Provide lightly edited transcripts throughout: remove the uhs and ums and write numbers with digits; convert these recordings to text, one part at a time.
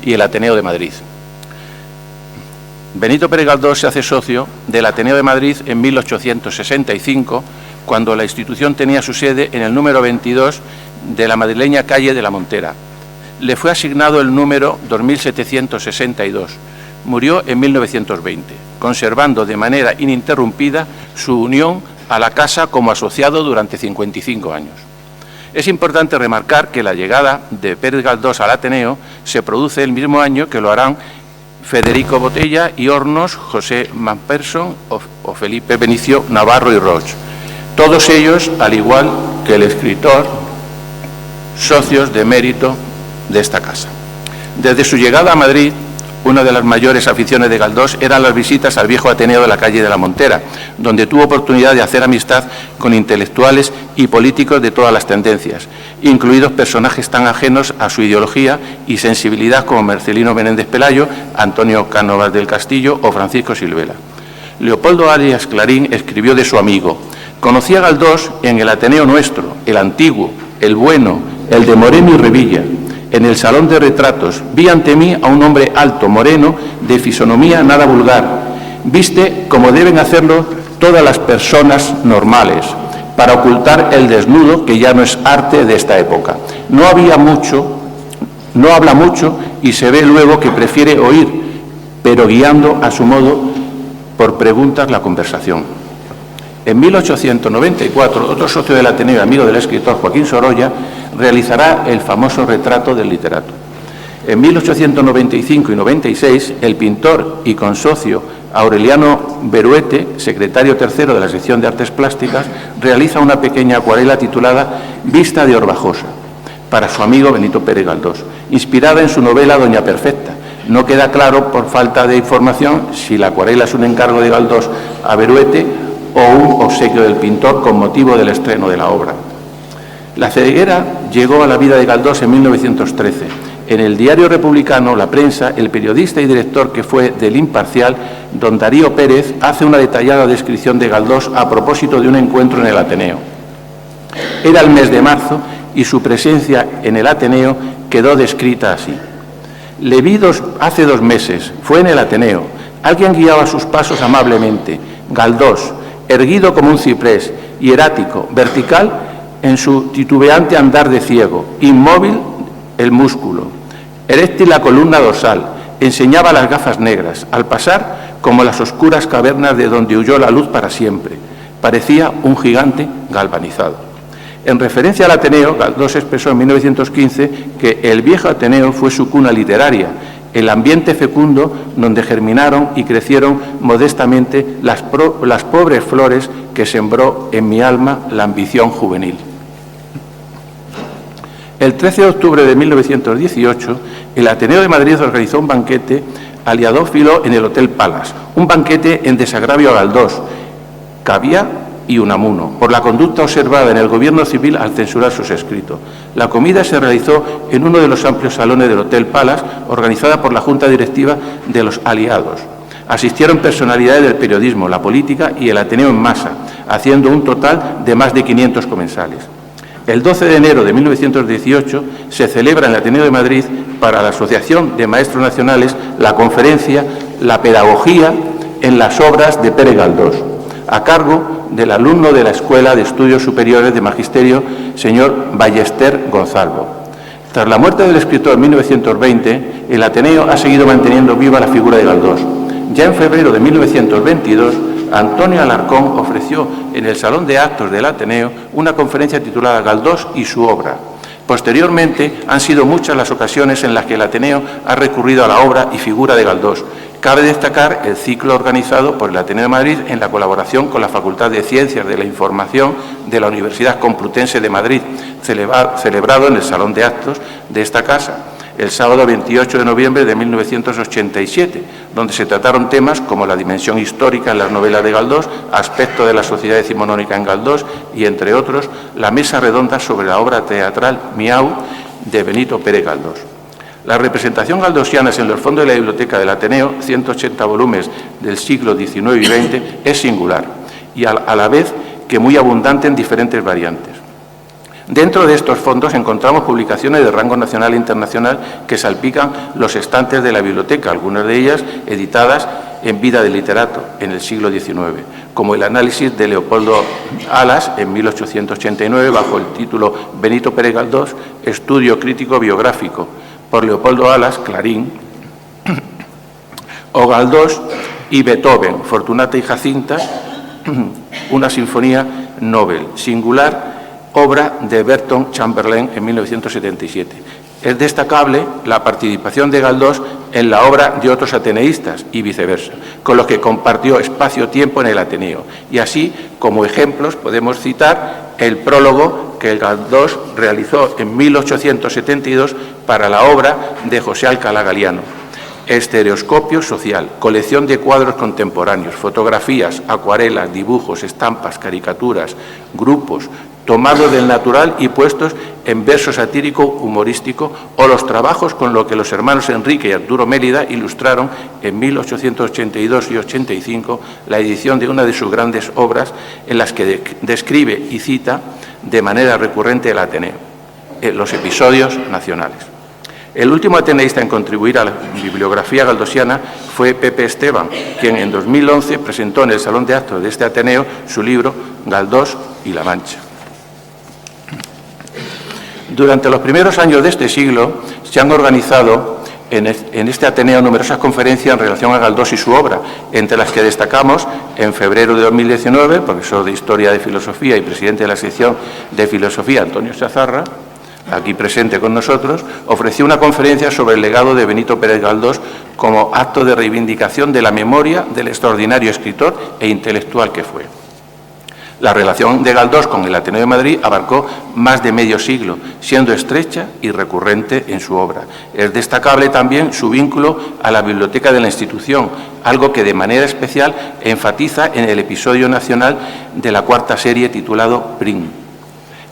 y el Ateneo de Madrid. Benito Pérez Galdós se hace socio del Ateneo de Madrid en 1865, cuando la institución tenía su sede en el número 22 de la madrileña calle de la Montera. Le fue asignado el número 2762. Murió en 1920, conservando de manera ininterrumpida su unión a la casa como asociado durante 55 años. Es importante remarcar que la llegada de Pérez Galdós al Ateneo se produce el mismo año que lo harán Federico Botella y Hornos, José Macpherson o Felipe Benicio Navarro y Roch. Todos ellos, al igual que el escritor, socios de mérito de esta casa. Desde su llegada a Madrid, una de las mayores aficiones de Galdós eran las visitas al viejo Ateneo de la calle de la Montera, donde tuvo oportunidad de hacer amistad con intelectuales y políticos de todas las tendencias, incluidos personajes tan ajenos a su ideología y sensibilidad como Marcelino Menéndez Pelayo, Antonio Cánovas del Castillo o Francisco Silvela. Leopoldo Arias Clarín escribió de su amigo: «Conocí a Galdós en el Ateneo nuestro, el antiguo, el bueno, el de Moreno y Revilla. En el salón de retratos vi ante mí a un hombre alto, moreno, de fisonomía nada vulgar. Viste como deben hacerlo todas las personas normales, para ocultar el desnudo, que ya no es arte de esta época. No habla mucho y se ve luego que prefiere oír, pero guiando a su modo por preguntas la conversación». En 1894, otro socio del Ateneo y amigo del escritor Joaquín Sorolla realizará el famoso retrato del literato. En 1895 y 96, el pintor y consocio Aureliano Beruete, secretario tercero de la sección de Artes Plásticas, realiza una pequeña acuarela titulada Vista de Orbajosa, para su amigo Benito Pérez Galdós, inspirada en su novela Doña Perfecta. No queda claro, por falta de información, si la acuarela es un encargo de Galdós a Beruete o un obsequio del pintor con motivo del estreno de la obra. La ceguera llegó a la vida de Galdós en 1913. En el diario republicano La Prensa, el periodista y director que fue del Imparcial, don Darío Pérez, hace una detallada descripción de Galdós a propósito de un encuentro en el Ateneo. Era el mes de marzo y su presencia en el Ateneo quedó descrita así: «Le vi hace 2 meses, fue en el Ateneo. Alguien guiaba sus pasos amablemente. Galdós, erguido como un ciprés, hierático, vertical en su titubeante andar de ciego, inmóvil el músculo, eréctil la columna dorsal, enseñaba las gafas negras, al pasar como las oscuras cavernas de donde huyó la luz para siempre. Parecía un gigante galvanizado». En referencia al Ateneo, Galdós expresó en 1915 que el viejo Ateneo fue su cuna literaria, el ambiente fecundo donde germinaron y crecieron modestamente las pobres flores que sembró en mi alma la ambición juvenil. El 13 de octubre de 1918, el Ateneo de Madrid organizó un banquete aliadófilo en el Hotel Palace, un banquete en desagravio a Galdós, Cabía y Unamuno, por la conducta observada en el gobierno civil al censurar sus escritos. La comida se realizó en uno de los amplios salones del Hotel Palace, organizada por la Junta Directiva de los Aliados. Asistieron personalidades del periodismo, la política y el Ateneo en masa, haciendo un total de más de 500 comensales. El 12 de enero de 1918 se celebra en el Ateneo de Madrid, para la Asociación de Maestros Nacionales, la conferencia La pedagogía en las obras de Pérez Galdós, a cargo del alumno de la Escuela de Estudios Superiores de Magisterio, señor Ballester Gonzalvo. Tras la muerte del escritor en 1920, el Ateneo ha seguido manteniendo viva la figura de Galdós. Ya en febrero de 1922, Antonio Alarcón ofreció en el Salón de Actos del Ateneo una conferencia titulada Galdós y su obra. Posteriormente, han sido muchas las ocasiones en las que el Ateneo ha recurrido a la obra y figura de Galdós. Cabe destacar el ciclo organizado por el Ateneo de Madrid en la colaboración con la Facultad de Ciencias de la Información de la Universidad Complutense de Madrid, celebrado en el Salón de Actos de esta casa, el sábado 28 de noviembre de 1987, donde se trataron temas como la dimensión histórica en las novelas de Galdós, aspecto de la sociedad decimonónica en Galdós y, entre otros, la mesa redonda sobre la obra teatral Miau de Benito Pérez Galdós. La representación galdosiana en los fondos de la biblioteca del Ateneo, 180 volúmenes del siglo XIX y XX, es singular y a la vez que muy abundante en diferentes variantes. Dentro de estos fondos encontramos publicaciones de rango nacional e internacional que salpican los estantes de la biblioteca, algunas de ellas editadas en vida del literato en el siglo XIX, como el análisis de Leopoldo Alas en 1889 bajo el título Benito Pérez Galdós, Estudio Crítico Biográfico, por Leopoldo Alas, Clarín, o Galdós y Beethoven, Fortunata y Jacinta, una sinfonía Nobel, singular obra de Berton Chamberlain en 1977. Es destacable la participación de Galdós en la obra de otros ateneístas y viceversa, con los que compartió espacio-tiempo en el Ateneo. Y así, como ejemplos, podemos citar el prólogo que Galdós realizó en 1872 para la obra de José Alcalá Galiano. Estereoscopio social, colección de cuadros contemporáneos, fotografías, acuarelas, dibujos, estampas, caricaturas, grupos, tomados del natural y puestos en verso satírico humorístico, o los trabajos con los que los hermanos Enrique y Arturo Mélida ilustraron en 1882 y 85 la edición de una de sus grandes obras en las que describe y cita de manera recurrente el Ateneo, los episodios nacionales. El último ateneísta en contribuir a la bibliografía galdosiana fue Pepe Esteban, quien en 2011 presentó en el Salón de Actos de este Ateneo su libro Galdós y la Mancha. Durante los primeros años de este siglo se han organizado en este Ateneo numerosas conferencias en relación a Galdós y su obra, entre las que destacamos en febrero de 2019, profesor de Historia de Filosofía y presidente de la sección de Filosofía, Antonio Chazarra, aquí presente con nosotros, ofreció una conferencia sobre el legado de Benito Pérez Galdós como acto de reivindicación de la memoria del extraordinario escritor e intelectual que fue. La relación de Galdós con el Ateneo de Madrid abarcó más de medio siglo, siendo estrecha y recurrente en su obra. Es destacable también su vínculo a la biblioteca de la institución, algo que de manera especial enfatiza en el episodio nacional de la cuarta serie titulado Prim,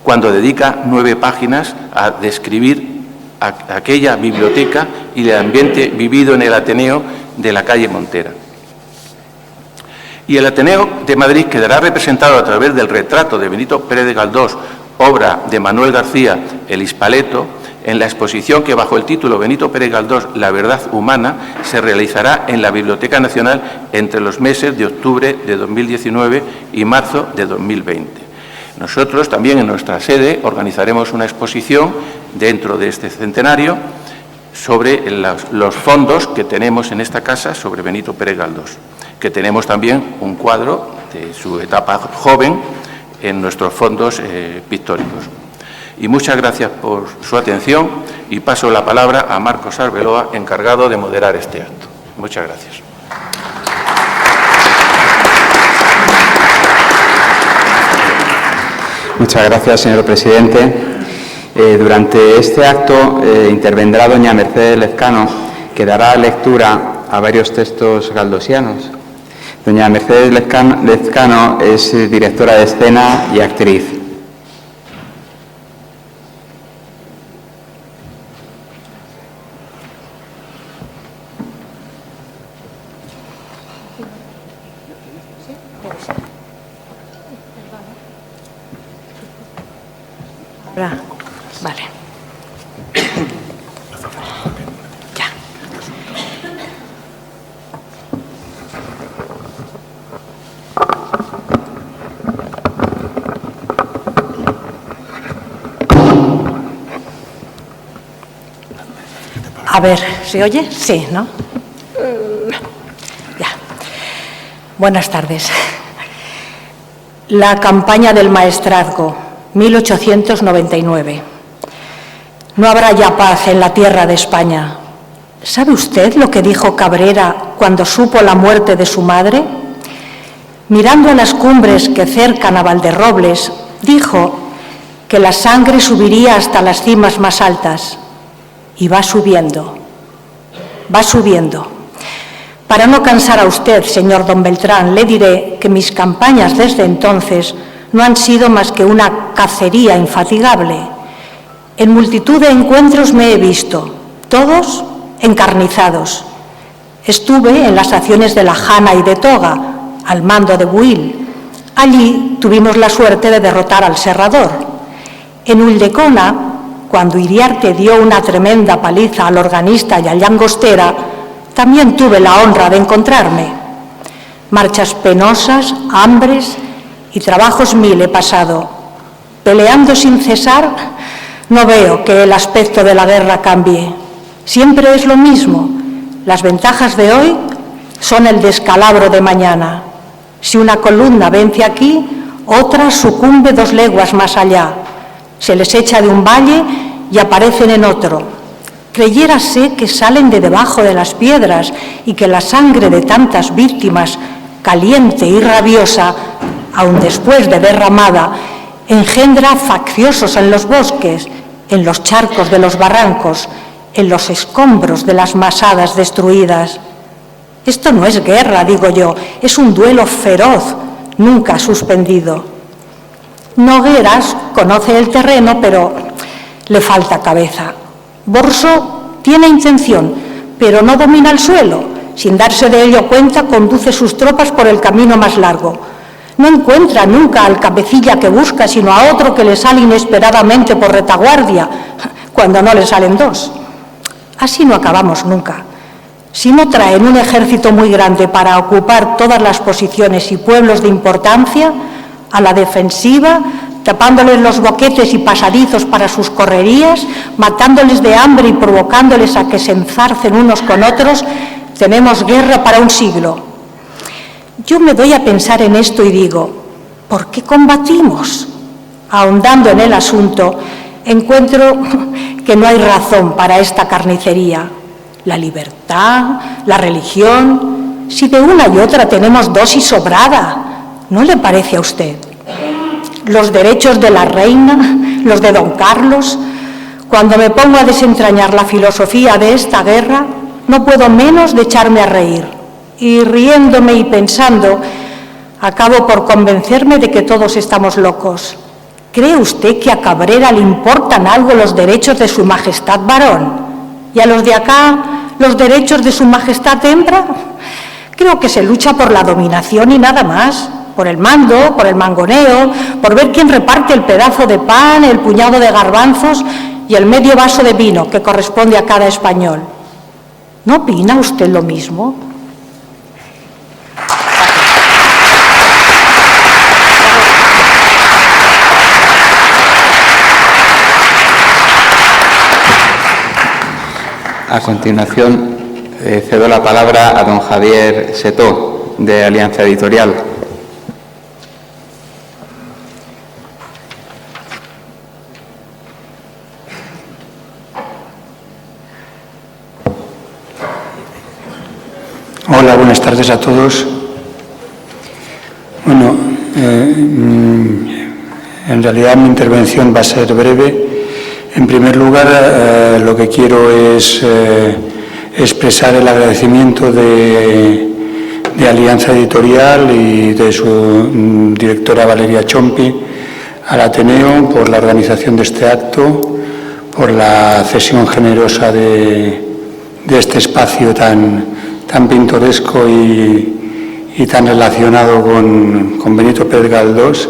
cuando dedica 9 páginas a describir aquella biblioteca y el ambiente vivido en el Ateneo de la calle Montera. Y el Ateneo de Madrid quedará representado a través del retrato de Benito Pérez Galdós, obra de Manuel García, El Hispaleto, en la exposición que bajo el título Benito Pérez Galdós, La verdad humana, se realizará en la Biblioteca Nacional entre los meses de octubre de 2019 y marzo de 2020. Nosotros también en nuestra sede organizaremos una exposición dentro de este centenario sobre los fondos que tenemos en esta casa sobre Benito Pérez Galdós, que tenemos también un cuadro de su etapa joven en nuestros fondos pictóricos. Y muchas gracias por su atención y paso la palabra a Marcos Arbeloa, encargado de moderar este acto. Muchas gracias. Muchas gracias, señor presidente. Durante este acto intervendrá doña Mercedes Lezcano, que dará lectura a varios textos galdosianos. Doña Mercedes Lezcano es directora de escena y actriz. Vale. Ya. A ver, ¿se oye? Sí, ¿no? Ya. Buenas tardes. La campaña del maestrazgo, 1899. No habrá ya paz en la tierra de España. ¿Sabe usted lo que dijo Cabrera cuando supo la muerte de su madre? Mirando a las cumbres que cercan a Valderrobles, dijo que la sangre subiría hasta las cimas más altas. Y va subiendo, va subiendo. Para no cansar a usted, señor don Beltrán, le diré que mis campañas desde entonces no han sido más que una cacería infatigable. En multitud de encuentros me he visto, todos encarnizados. Estuve en las acciones de la Jana y de Toga, al mando de Buil. Allí tuvimos la suerte de derrotar al Serrador. En Ulldecona, cuando Iriarte dio una tremenda paliza al organista y a Llangostera, también tuve la honra de encontrarme. Marchas penosas, hambres y trabajos mil he pasado. Peleando sin cesar, no veo que el aspecto de la guerra cambie. Siempre es lo mismo. Las ventajas de hoy son el descalabro de mañana. Si una columna vence aquí, otra sucumbe 2 leguas más allá. Se les echa de un valle y aparecen en otro. Creyérase que salen de debajo de las piedras y que la sangre de tantas víctimas, caliente y rabiosa, aun después de derramada, engendra facciosos en los bosques, en los charcos de los barrancos, en los escombros de las masadas destruidas. Esto no es guerra, digo yo, es un duelo feroz, nunca suspendido. Nogueras conoce el terreno, pero le falta cabeza. Borso tiene intención, pero no domina el suelo. Sin darse de ello cuenta, conduce sus tropas por el camino más largo. No encuentra nunca al cabecilla que busca, sino a otro que le sale inesperadamente por retaguardia, cuando no le salen 2. Así no acabamos nunca. Si no traen un ejército muy grande para ocupar todas las posiciones y pueblos de importancia, a la defensiva, tapándoles los boquetes y pasadizos para sus correrías, matándoles de hambre y provocándoles a que se enzarcen unos con otros, tenemos guerra para un siglo. Yo me doy a pensar en esto y digo, ¿por qué combatimos? Ahondando en el asunto, encuentro que no hay razón para esta carnicería. La libertad, la religión, si de una y otra tenemos dosis sobrada, ¿no le parece a usted? Los derechos de la reina, los de don Carlos. Cuando me pongo a desentrañar la filosofía de esta guerra, no puedo menos de echarme a reír. Y riéndome y pensando, acabo por convencerme de que todos estamos locos. ¿Cree usted que a Cabrera le importan algo los derechos de su majestad varón? ¿Y a los de acá, los derechos de su majestad hembra? Creo que se lucha por la dominación y nada más. Por el mando, por el mangoneo, por ver quién reparte el pedazo de pan, el puñado de garbanzos y el medio vaso de vino que corresponde a cada español. ¿No opina usted lo mismo? A continuación, cedo la palabra a don Javier Setó, de Alianza Editorial. Hola, buenas tardes a todos. Bueno, en realidad mi intervención va a ser breve. En primer lugar, lo que quiero es expresar el agradecimiento de Alianza Editorial y de su directora Valeria Chompi al Ateneo por la organización de este acto, por la cesión generosa de este espacio tan pintoresco y tan relacionado con Benito Pérez Galdós,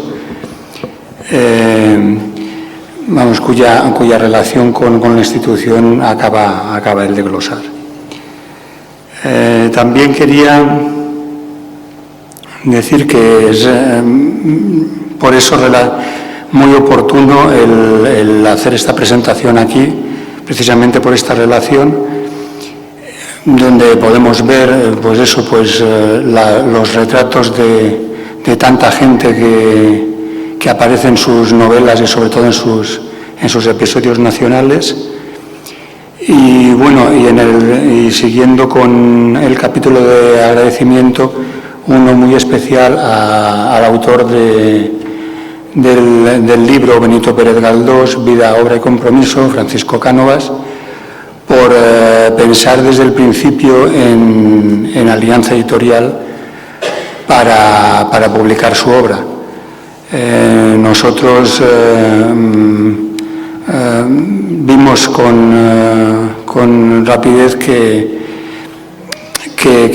cuya relación con la institución acaba el de glosar. También quería decir que es por eso muy oportuno el hacer esta presentación aquí, precisamente por esta relación, donde podemos ver los retratos de tanta gente que aparece en sus novelas y sobre todo en sus episodios nacionales. Y bueno, y siguiendo con el capítulo de agradecimiento, uno muy especial al autor del libro Benito Pérez Galdós, Vida, Obra y Compromiso, Francisco Cánovas, por pensar desde el principio en Alianza Editorial para publicar su obra. Nosotros vimos con rapidez que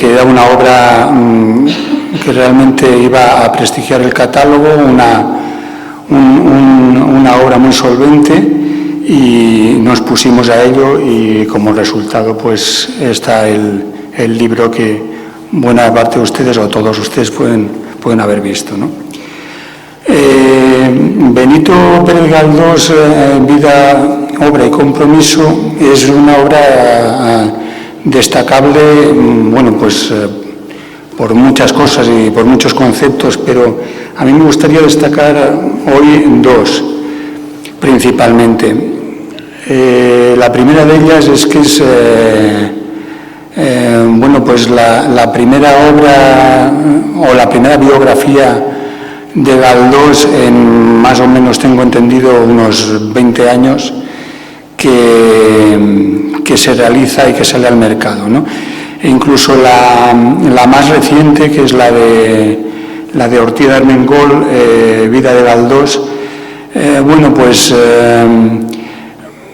era una obra que realmente iba a prestigiar el catálogo, una obra muy solvente y nos pusimos a ello y como resultado pues está el libro que buena parte de ustedes o todos ustedes pueden haber visto, ¿no? Benito Pérez Galdós, Vida, Obra y Compromiso, es una obra destacable, bueno, pues por muchas cosas y por muchos conceptos, pero a mí me gustaría destacar hoy dos, principalmente. La primera de ellas es que es, bueno, pues la primera obra o la primera biografía de Galdós en más o menos, tengo entendido, unos 20 años que se realiza y que sale al mercado, ¿no? E incluso la más reciente, que es la de Ortiz de Armengol, Vida de Galdós, bueno, pues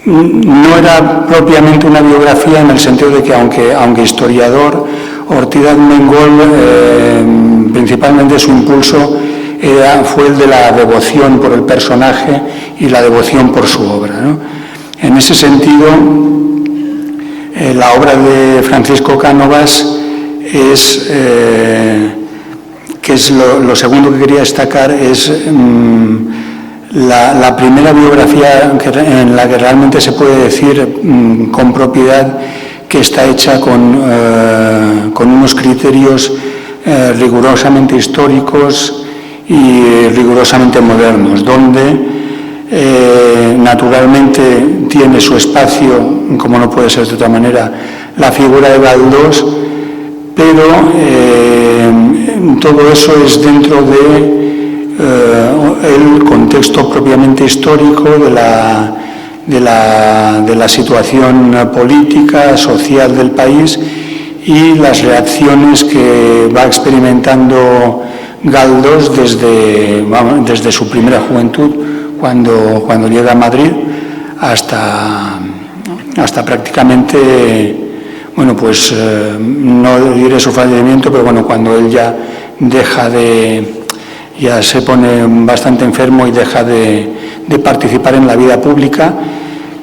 no era propiamente una biografía en el sentido de que, aunque historiador, Ortiz de Armengol, principalmente su impulso fue el de la devoción por el personaje y la devoción por su obra, ¿no? En ese sentido, la obra de Francisco Cánovas es, que es lo segundo que quería destacar, es la primera biografía en la que realmente se puede decir con propiedad que está hecha con unos criterios rigurosamente históricos y rigurosamente modernos, donde naturalmente tiene su espacio, como no puede ser de otra manera, la figura de Galdós, pero todo eso es dentro el contexto propiamente histórico de la situación política, social del país y las reacciones que va experimentando Galdós desde su primera juventud, cuando llega a Madrid, hasta prácticamente, bueno, pues no diré su fallecimiento, pero bueno, cuando él ya se pone bastante enfermo y deja de participar en la vida pública,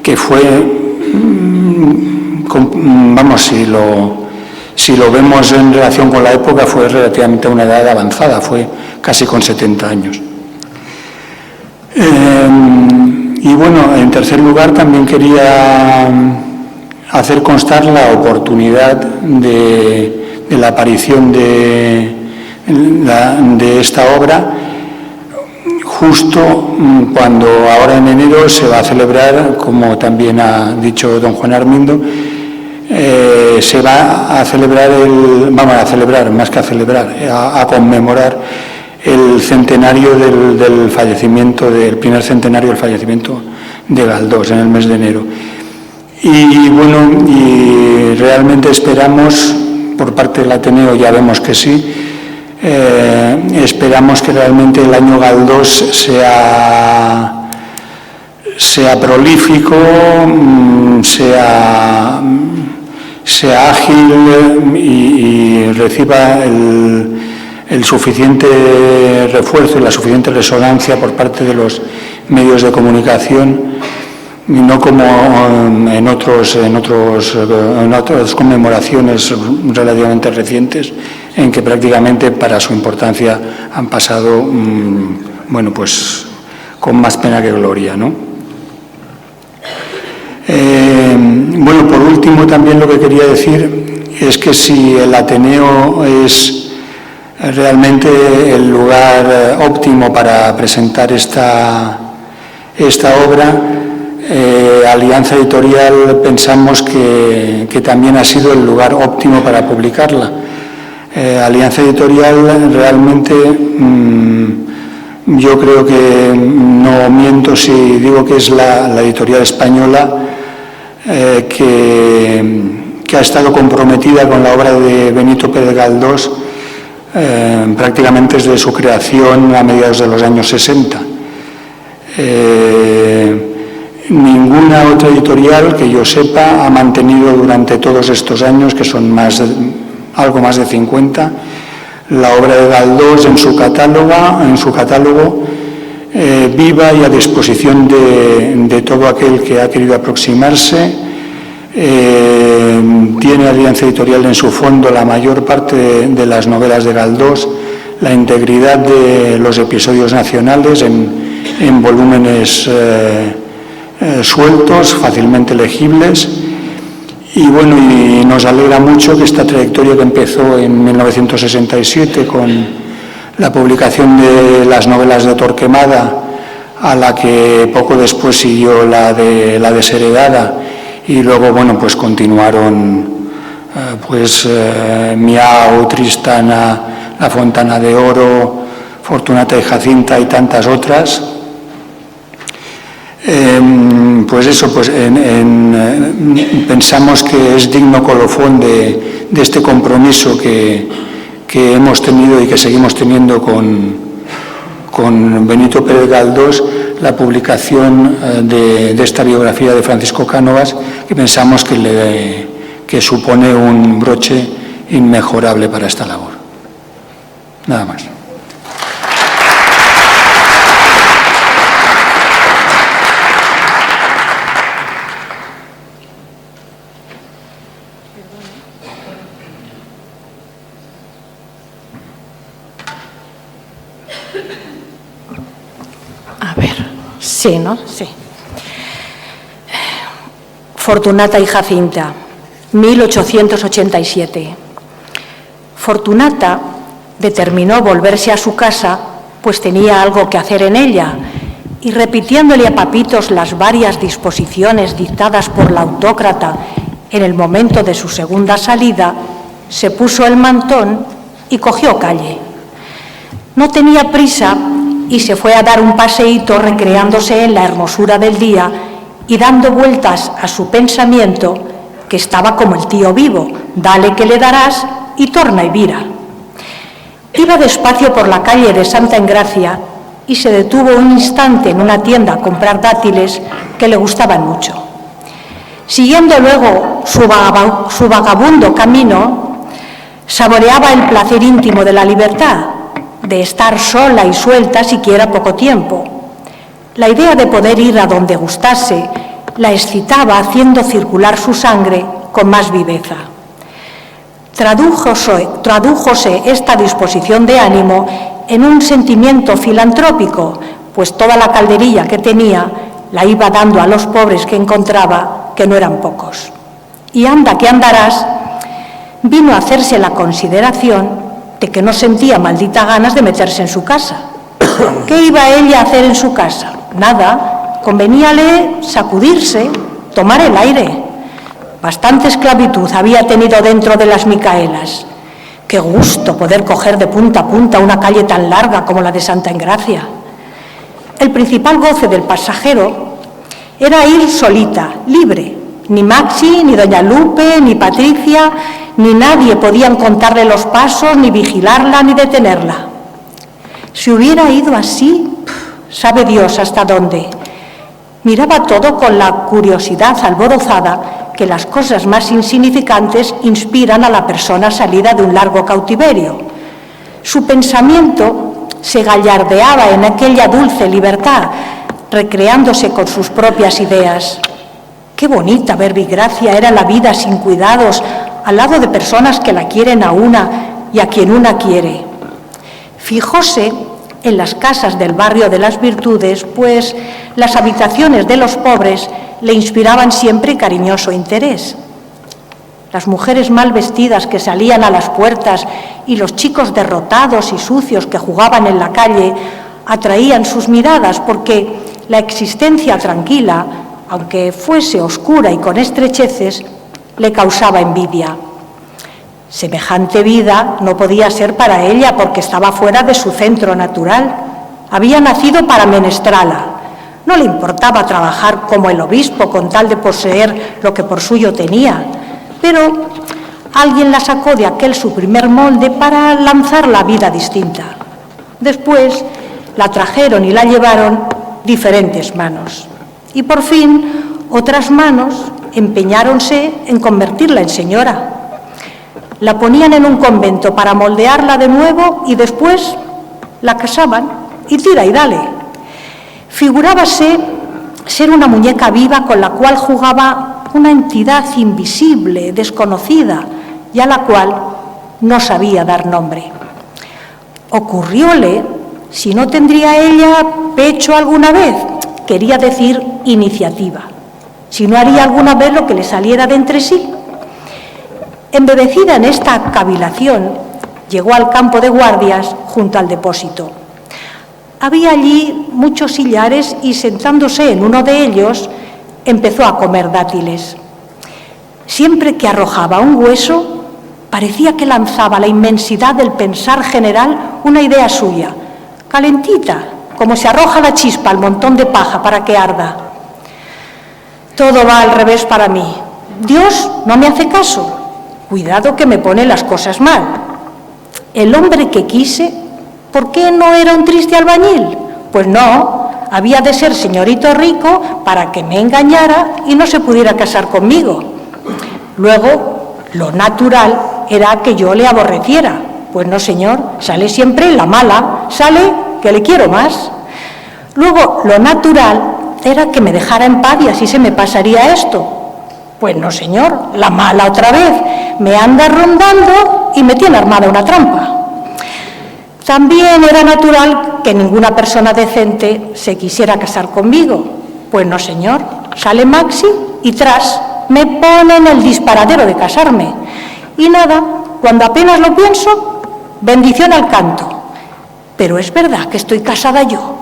que fue, vamos, si lo vemos en relación con la época, fue relativamente a una edad avanzada, fue casi con 70 años. Y bueno, en tercer lugar también quería hacer constar la oportunidad de la aparición de esta obra justo cuando ahora en enero se va a celebrar, como también ha dicho don Juan Armindo, se va a celebrar a conmemorar el centenario del fallecimiento, del primer centenario del fallecimiento de Galdós en el mes de enero. Y bueno, y realmente esperamos, por parte del Ateneo ya vemos que sí, esperamos que realmente el año Galdós sea prolífico, sea ágil y reciba el suficiente refuerzo y la suficiente resonancia por parte de los medios de comunicación, y no como en otras conmemoraciones relativamente recientes, en que prácticamente para su importancia han pasado, bueno, pues con más pena que gloria, ¿no? Bueno, por último también lo que quería decir es que si el Ateneo es realmente el lugar óptimo para presentar esta obra, Alianza Editorial pensamos que también ha sido el lugar óptimo para publicarla. Alianza Editorial realmente, yo creo que no miento si digo que es la editorial española que ha estado comprometida con la obra de Benito Pérez Galdós prácticamente desde su creación a mediados de los años 60. Ninguna otra editorial que yo sepa ha mantenido durante todos estos años, que son algo más de 50, la obra de Galdós en su catálogo viva y a disposición de todo aquel que ha querido aproximarse. Tiene Alianza Editorial en su fondo la mayor parte de las novelas de Galdós, la integridad de los episodios nacionales en volúmenes sueltos, fácilmente legibles. Y bueno, y nos alegra mucho que esta trayectoria que empezó en 1967 con la publicación de las novelas de Torquemada, a la que poco después siguió la de Desheredada, y luego, bueno, pues continuaron Miau, Tristana, La Fontana de Oro, Fortunata y Jacinta y tantas otras. Pues eso, pues pensamos que es digno colofón de este compromiso que hemos tenido y que seguimos teniendo con Benito Pérez Galdós, la publicación de esta biografía de Francisco Cánovas, que pensamos que supone un broche inmejorable para esta labor. Nada más. A ver, sí, ¿no? Sí. Fortunata y Jacinta, 1887. Fortunata determinó volverse a su casa, pues tenía algo que hacer en ella, y repitiéndole a Papitos las varias disposiciones dictadas por la autócrata en el momento de su segunda salida, se puso el mantón y cogió calle. No tenía prisa y se fue a dar un paseíto recreándose en la hermosura del día y dando vueltas a su pensamiento, que estaba como el tío vivo, dale que le darás y torna y vira. Iba despacio por la calle de Santa Engracia y se detuvo un instante en una tienda a comprar dátiles que le gustaban mucho. Siguiendo luego su vagabundo camino, saboreaba el placer íntimo de la libertad, de estar sola y suelta siquiera poco tiempo. La idea de poder ir a donde gustase la excitaba, haciendo circular su sangre con más viveza. Tradújose esta disposición de ánimo en un sentimiento filantrópico, pues toda la calderilla que tenía la iba dando a los pobres que encontraba, que no eran pocos. Y anda que andarás, vino a hacerse la consideración de que no sentía malditas ganas de meterse en su casa. ¿Qué iba ella a hacer en su casa? Nada, conveníale sacudirse, tomar el aire. Bastante esclavitud había tenido dentro de las Micaelas. Qué gusto poder coger de punta a punta una calle tan larga como la de Santa Engracia. El principal goce del pasajero era ir solita, libre. Ni Maxi, ni doña Lupe, ni Patricia, ni nadie podían contarle los pasos, ni vigilarla, ni detenerla. Si hubiera ido así, sabe Dios hasta dónde. Miraba todo con la curiosidad alborozada que las cosas más insignificantes inspiran a la persona salida de un largo cautiverio. Su pensamiento se gallardeaba en aquella dulce libertad, recreándose con sus propias ideas. Qué bonita, verbigracia, era la vida sin cuidados, al lado de personas que la quieren a una y a quien una quiere. Fijóse en las casas del barrio de las Virtudes, pues las habitaciones de los pobres le inspiraban siempre cariñoso interés. Las mujeres mal vestidas que salían a las puertas y los chicos derrotados y sucios que jugaban en la calle atraían sus miradas, porque la existencia tranquila, aunque fuese oscura y con estrecheces, le causaba envidia. Semejante vida no podía ser para ella porque estaba fuera de su centro natural. Había nacido para menestrala. No le importaba trabajar como el obispo con tal de poseer lo que por suyo tenía, pero alguien la sacó de aquel su primer molde para lanzarla a vida distinta. Después la trajeron y la llevaron diferentes manos. Y por fin otras manos empeñáronse en convertirla en señora. La ponían en un convento para moldearla de nuevo y después la casaban y tira y dale. Figurábase ser una muñeca viva con la cual jugaba una entidad invisible, desconocida, y a la cual no sabía dar nombre. Ocurrióle, si no tendría ella pecho alguna vez, quería decir iniciativa, si no haría alguna vez lo que le saliera de entre sí. Embebecida en esta cavilación, llegó al campo de guardias junto al depósito. Había allí muchos sillares y, sentándose en uno de ellos, empezó a comer dátiles. Siempre que arrojaba un hueso, parecía que lanzaba a la inmensidad del pensar general una idea suya, calentita, como se arroja la chispa al montón de paja para que arda. Todo va al revés para mí. Dios no me hace caso. Cuidado que me pone las cosas mal. El hombre que quise, ¿por qué no era un triste albañil? Pues no, había de ser señorito rico para que me engañara y no se pudiera casar conmigo. Luego, lo natural era que yo le aborreciera. Pues no, señor, sale siempre la mala, sale que le quiero más. Luego, lo natural era que me dejara en paz y así se me pasaría esto. Pues no, señor, la mala otra vez me anda rondando y me tiene armada una trampa. También era natural que ninguna persona decente se quisiera casar conmigo. Pues no, señor, sale Maxi y tras me pone en el disparadero de casarme. Y nada, cuando apenas lo pienso, bendición al canto. Pero es verdad que estoy casada yo.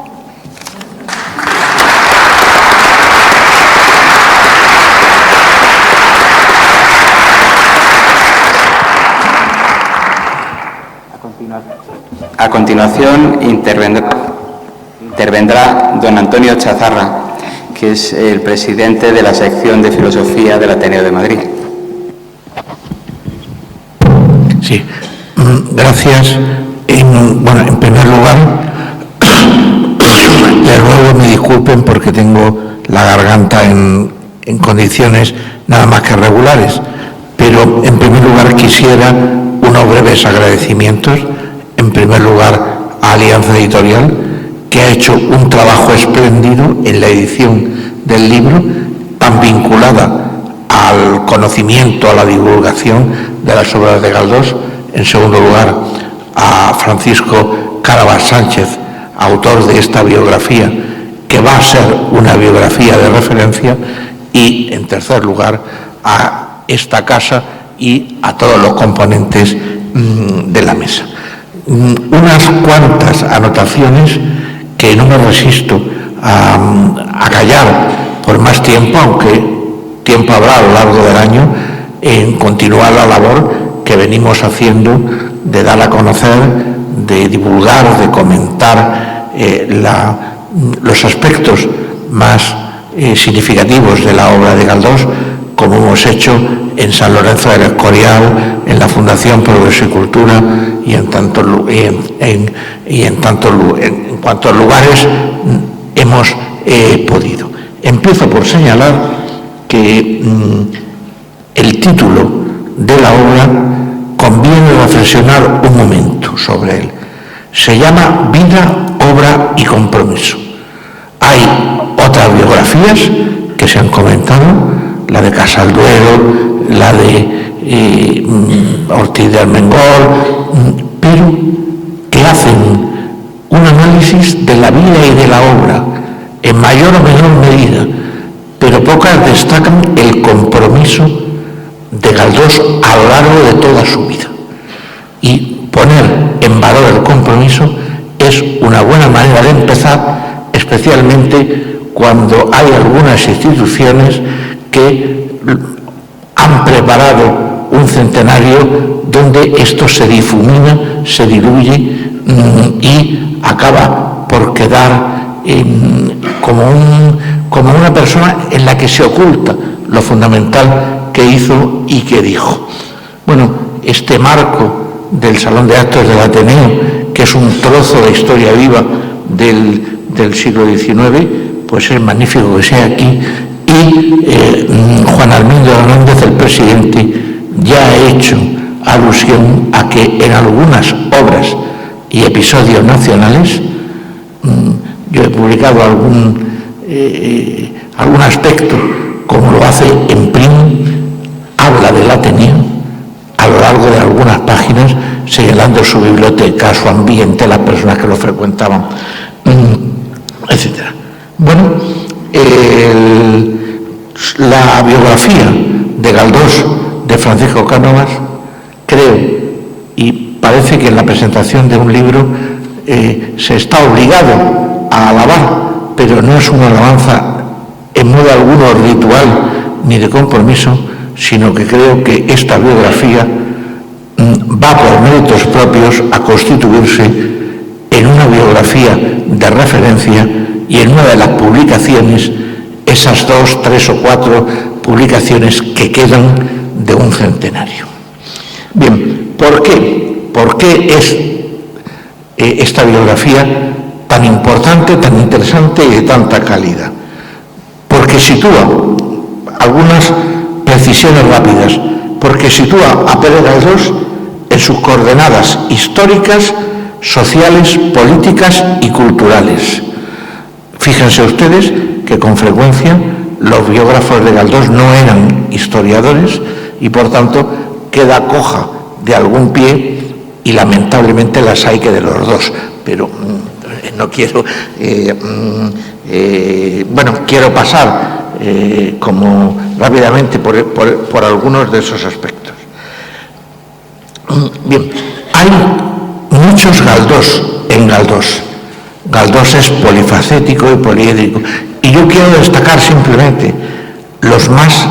A continuación intervendrá don Antonio Chazarra, que es el presidente de la sección de Filosofía del Ateneo de Madrid. Sí, gracias. En primer lugar, de nuevo me disculpen porque tengo la garganta en condiciones nada más que regulares, pero en primer lugar quisiera unos breves agradecimientos. En primer lugar, a Alianza Editorial, que ha hecho un trabajo espléndido en la edición del libro, tan vinculada al conocimiento, a la divulgación de las obras de Galdós. En segundo lugar, a Francisco Carabas Sánchez, autor de esta biografía, que va a ser una biografía de referencia. Y, en tercer lugar, a esta casa y a todos los componentes de la mesa. Unas cuantas anotaciones que no me resisto a callar por más tiempo, aunque tiempo habrá a lo largo del año, en continuar la labor que venimos haciendo de dar a conocer, de divulgar, de comentar los aspectos más significativos de la obra de Galdós, como hemos hecho en San Lorenzo del Escorial, en la Fundación Progreso y Cultura y en cuantos lugares hemos podido. Empiezo por señalar que el título de la obra conviene reflexionar un momento sobre él. Se llama Vida, Obra y Compromiso. Hay otras biografías que se han comentado, la de Casalduero, la de Ortiz de Armengol, pero que hacen un análisis de la vida y de la obra, en mayor o menor medida, pero pocas destacan el compromiso de Galdós a lo largo de toda su vida. Y poner en valor el compromiso es una buena manera de empezar, especialmente cuando hay algunas instituciones que han preparado un centenario donde esto se difumina, se diluye y acaba por quedar como una persona en la que se oculta lo fundamental que hizo y que dijo. Bueno, este marco del Salón de Actos del Ateneo, que es un trozo de historia viva del siglo XIX, pues es magnífico que sea aquí. Y Juan Armindo Hernández, el presidente, ya ha hecho alusión a que en algunas obras y episodios nacionales Yo he publicado algún aspecto, como lo hace en Prim, habla del Ateneo a lo largo de algunas páginas, señalando su biblioteca, su ambiente, las personas que lo frecuentaban, etc. Bueno, la biografía de Galdós de Francisco Cánovas, creo, y parece que en la presentación de un libro se está obligado a alabar, pero no es una alabanza en modo alguno ritual ni de compromiso, sino que creo que esta biografía va por méritos propios a constituirse en una biografía de referencia y en una de las publicaciones, esas 2, 3 o 4 publicaciones que quedan de un centenario. Bien, ¿por qué? ¿Por qué es esta biografía tan importante, tan interesante y de tanta calidad? Porque sitúa algunas precisiones rápidas, porque sitúa a Pérez Galdós en sus coordenadas históricas, sociales, políticas y culturales. Fíjense ustedes que con frecuencia los biógrafos de Galdós no eran historiadores y por tanto queda coja de algún pie y lamentablemente las hay que de los dos, pero no quiero, quiero pasar como rápidamente por algunos de esos aspectos. Bien, hay muchos Galdós en Galdós. Galdós es polifacético y poliédrico. Y yo quiero destacar simplemente los más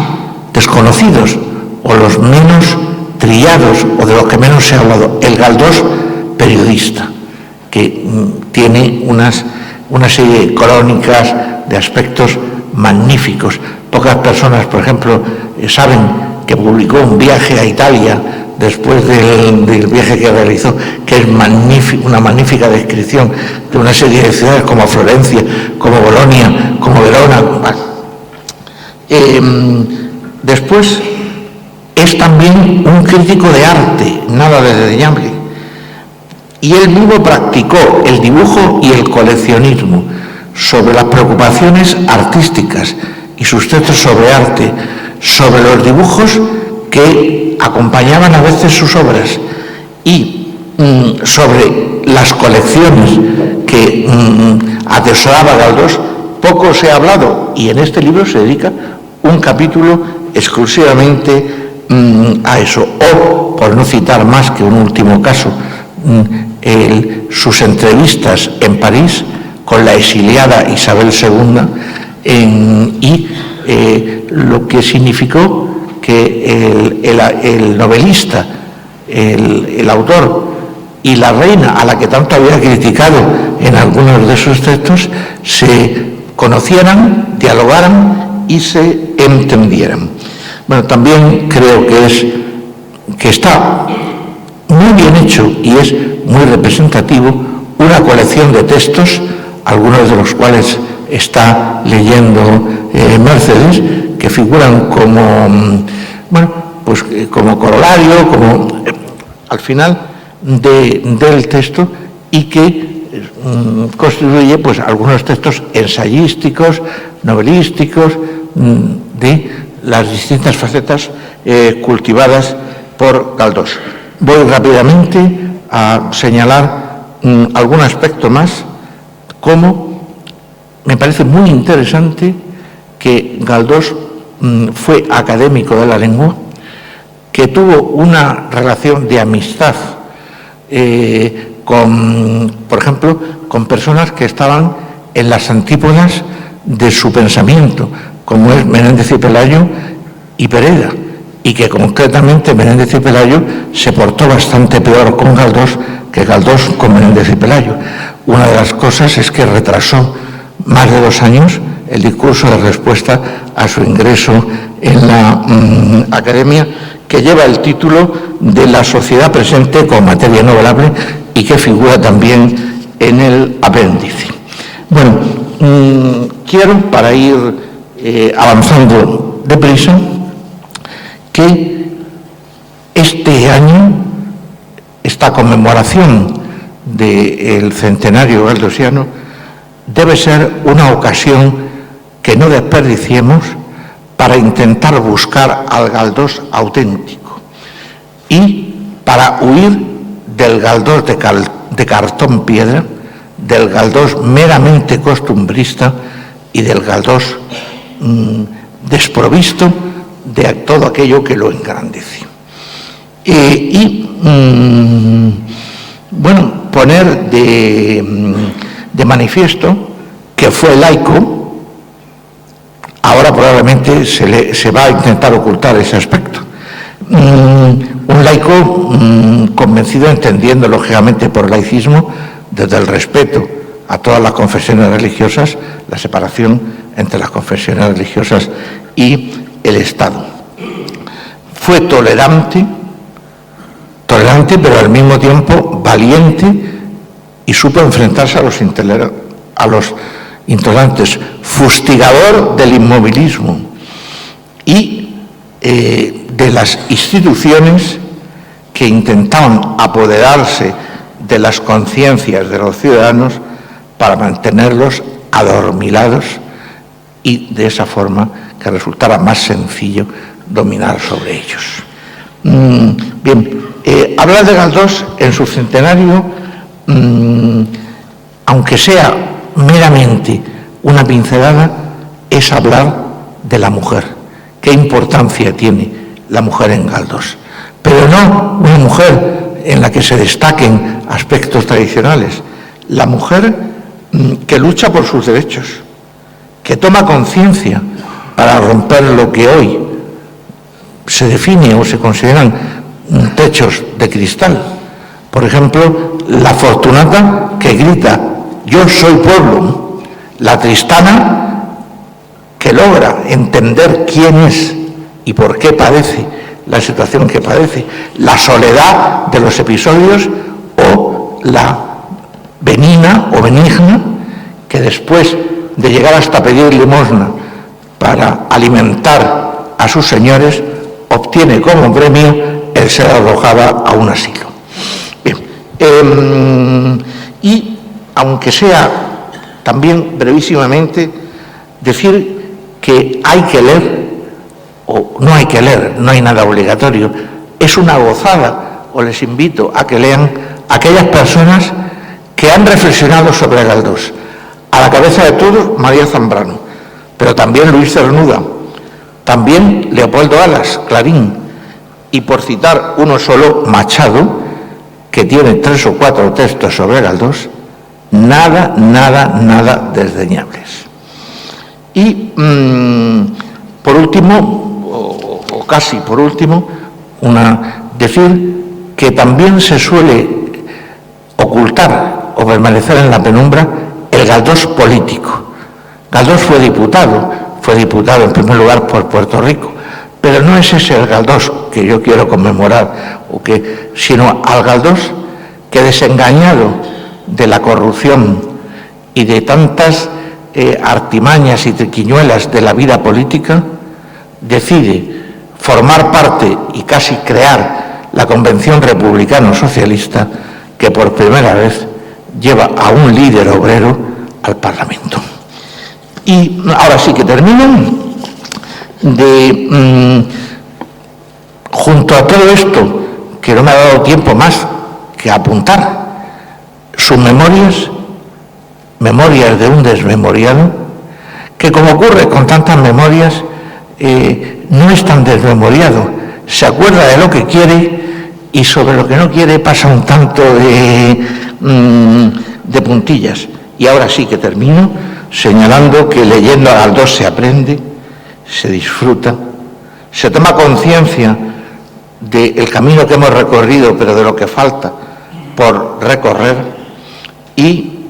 desconocidos o los menos trillados o de los que menos se ha hablado. El Galdós periodista, que tiene una serie de crónicas, de aspectos magníficos. Pocas personas, por ejemplo, saben que publicó un viaje a Italia después del viaje que realizó, que es una magnífica descripción de una serie de ciudades como Florencia, como Bolonia, como Verona. Después es también un crítico de arte, nada de desdeñable. Y él mismo practicó el dibujo y el coleccionismo sobre las preocupaciones artísticas y sus textos sobre arte, sobre los dibujos que acompañaban a veces sus obras y sobre las colecciones que atesoraba Galdós, poco se ha hablado y en este libro se dedica un capítulo exclusivamente a eso. O, por no citar más que un último caso, sus entrevistas en París con la exiliada Isabel II y lo que significó que el novelista, el autor y la reina, a la que tanto había criticado en algunos de sus textos, se conocieran, dialogaran y se entendieran. Bueno, también creo que está muy bien hecho y es muy representativo una colección de textos, algunos de los cuales está leyendo Mercedes, que figuran como, como corolario, como al final del texto y que constituye pues algunos textos ensayísticos, novelísticos, de las distintas facetas cultivadas por Galdós. Voy rápidamente a señalar algún aspecto más, como me parece muy interesante que Galdós fue académico de la lengua, que tuvo una relación de amistad por ejemplo, con personas que estaban en las antípodas de su pensamiento, como es Menéndez y Pelayo y Pereda, y que concretamente Menéndez y Pelayo se portó bastante peor con Galdós que Galdós con Menéndez y Pelayo. Una de las cosas es que retrasó más de 2 años el discurso de respuesta a su ingreso en la Academia, que lleva el título de La sociedad presente con materia novelable y que figura también en el apéndice. Bueno, quiero, para ir avanzando deprisa, que este año, esta conmemoración del centenario galdosiano, debe ser una ocasión que no desperdiciemos para intentar buscar al Galdós auténtico y para huir del Galdós de cartón piedra, del Galdós meramente costumbrista y del Galdós desprovisto de todo aquello que lo engrandece. Poner de manifiesto que fue laico. Ahora probablemente se va a intentar ocultar ese aspecto. Un laico convencido, entendiendo lógicamente por laicismo, desde el respeto a todas las confesiones religiosas, la separación entre las confesiones religiosas y el Estado. Fue tolerante, pero al mismo tiempo valiente, y supo enfrentarse a los intolerantes, fustigador del inmovilismo y de las instituciones que intentaban apoderarse de las conciencias de los ciudadanos para mantenerlos adormilados y de esa forma que resultara más sencillo dominar sobre ellos. Hablar de Galdós en su centenario, aunque sea meramente una pincelada, es hablar de la mujer. ¿Qué importancia tiene la mujer en Galdós? Pero no una mujer en la que se destaquen aspectos tradicionales. La mujer que lucha por sus derechos, que toma conciencia para romper lo que hoy se define o se consideran techos de cristal. Por ejemplo, la Fortunata, que grita: yo soy pueblo. La Tristana, que logra entender quién es y por qué padece la situación que padece. La Soledad de los episodios, o la Benina o Benigna, que después de llegar hasta pedir limosna para alimentar a sus señores, obtiene como premio el ser arrojada a un asilo. Y aunque sea también brevísimamente decir que hay que leer, o no hay que leer, no hay nada obligatorio, es una gozada, o les invito a que lean aquellas personas que han reflexionado sobre Galdós. A la cabeza de todos, María Zambrano, pero también Luis Cernuda, también Leopoldo Alas, Clarín, y por citar uno solo, Machado, que tiene 3 o 4 textos sobre Galdós, nada desdeñables. Y por último, o casi por último, decir que también se suele ocultar o permanecer en la penumbra el Galdós político. Galdós fue diputado en primer lugar por Puerto Rico, pero no es ese el Galdós que yo quiero conmemorar, sino al Galdós que, desengañado de la corrupción y de tantas artimañas y triquiñuelas de la vida política, decide formar parte y casi crear la Convención Republicano-Socialista, que por primera vez lleva a un líder obrero al Parlamento. Y ahora sí que termino. Junto a todo esto, que no me ha dado tiempo más que apuntar, sus memorias de un desmemoriado, que, como ocurre con tantas memorias, no es tan desmemoriado, se acuerda de lo que quiere y sobre lo que no quiere pasa un tanto de puntillas. Y ahora sí que termino señalando que leyendo a Galdós se aprende, se disfruta, se toma conciencia del camino que hemos recorrido, pero de lo que falta por recorrer, y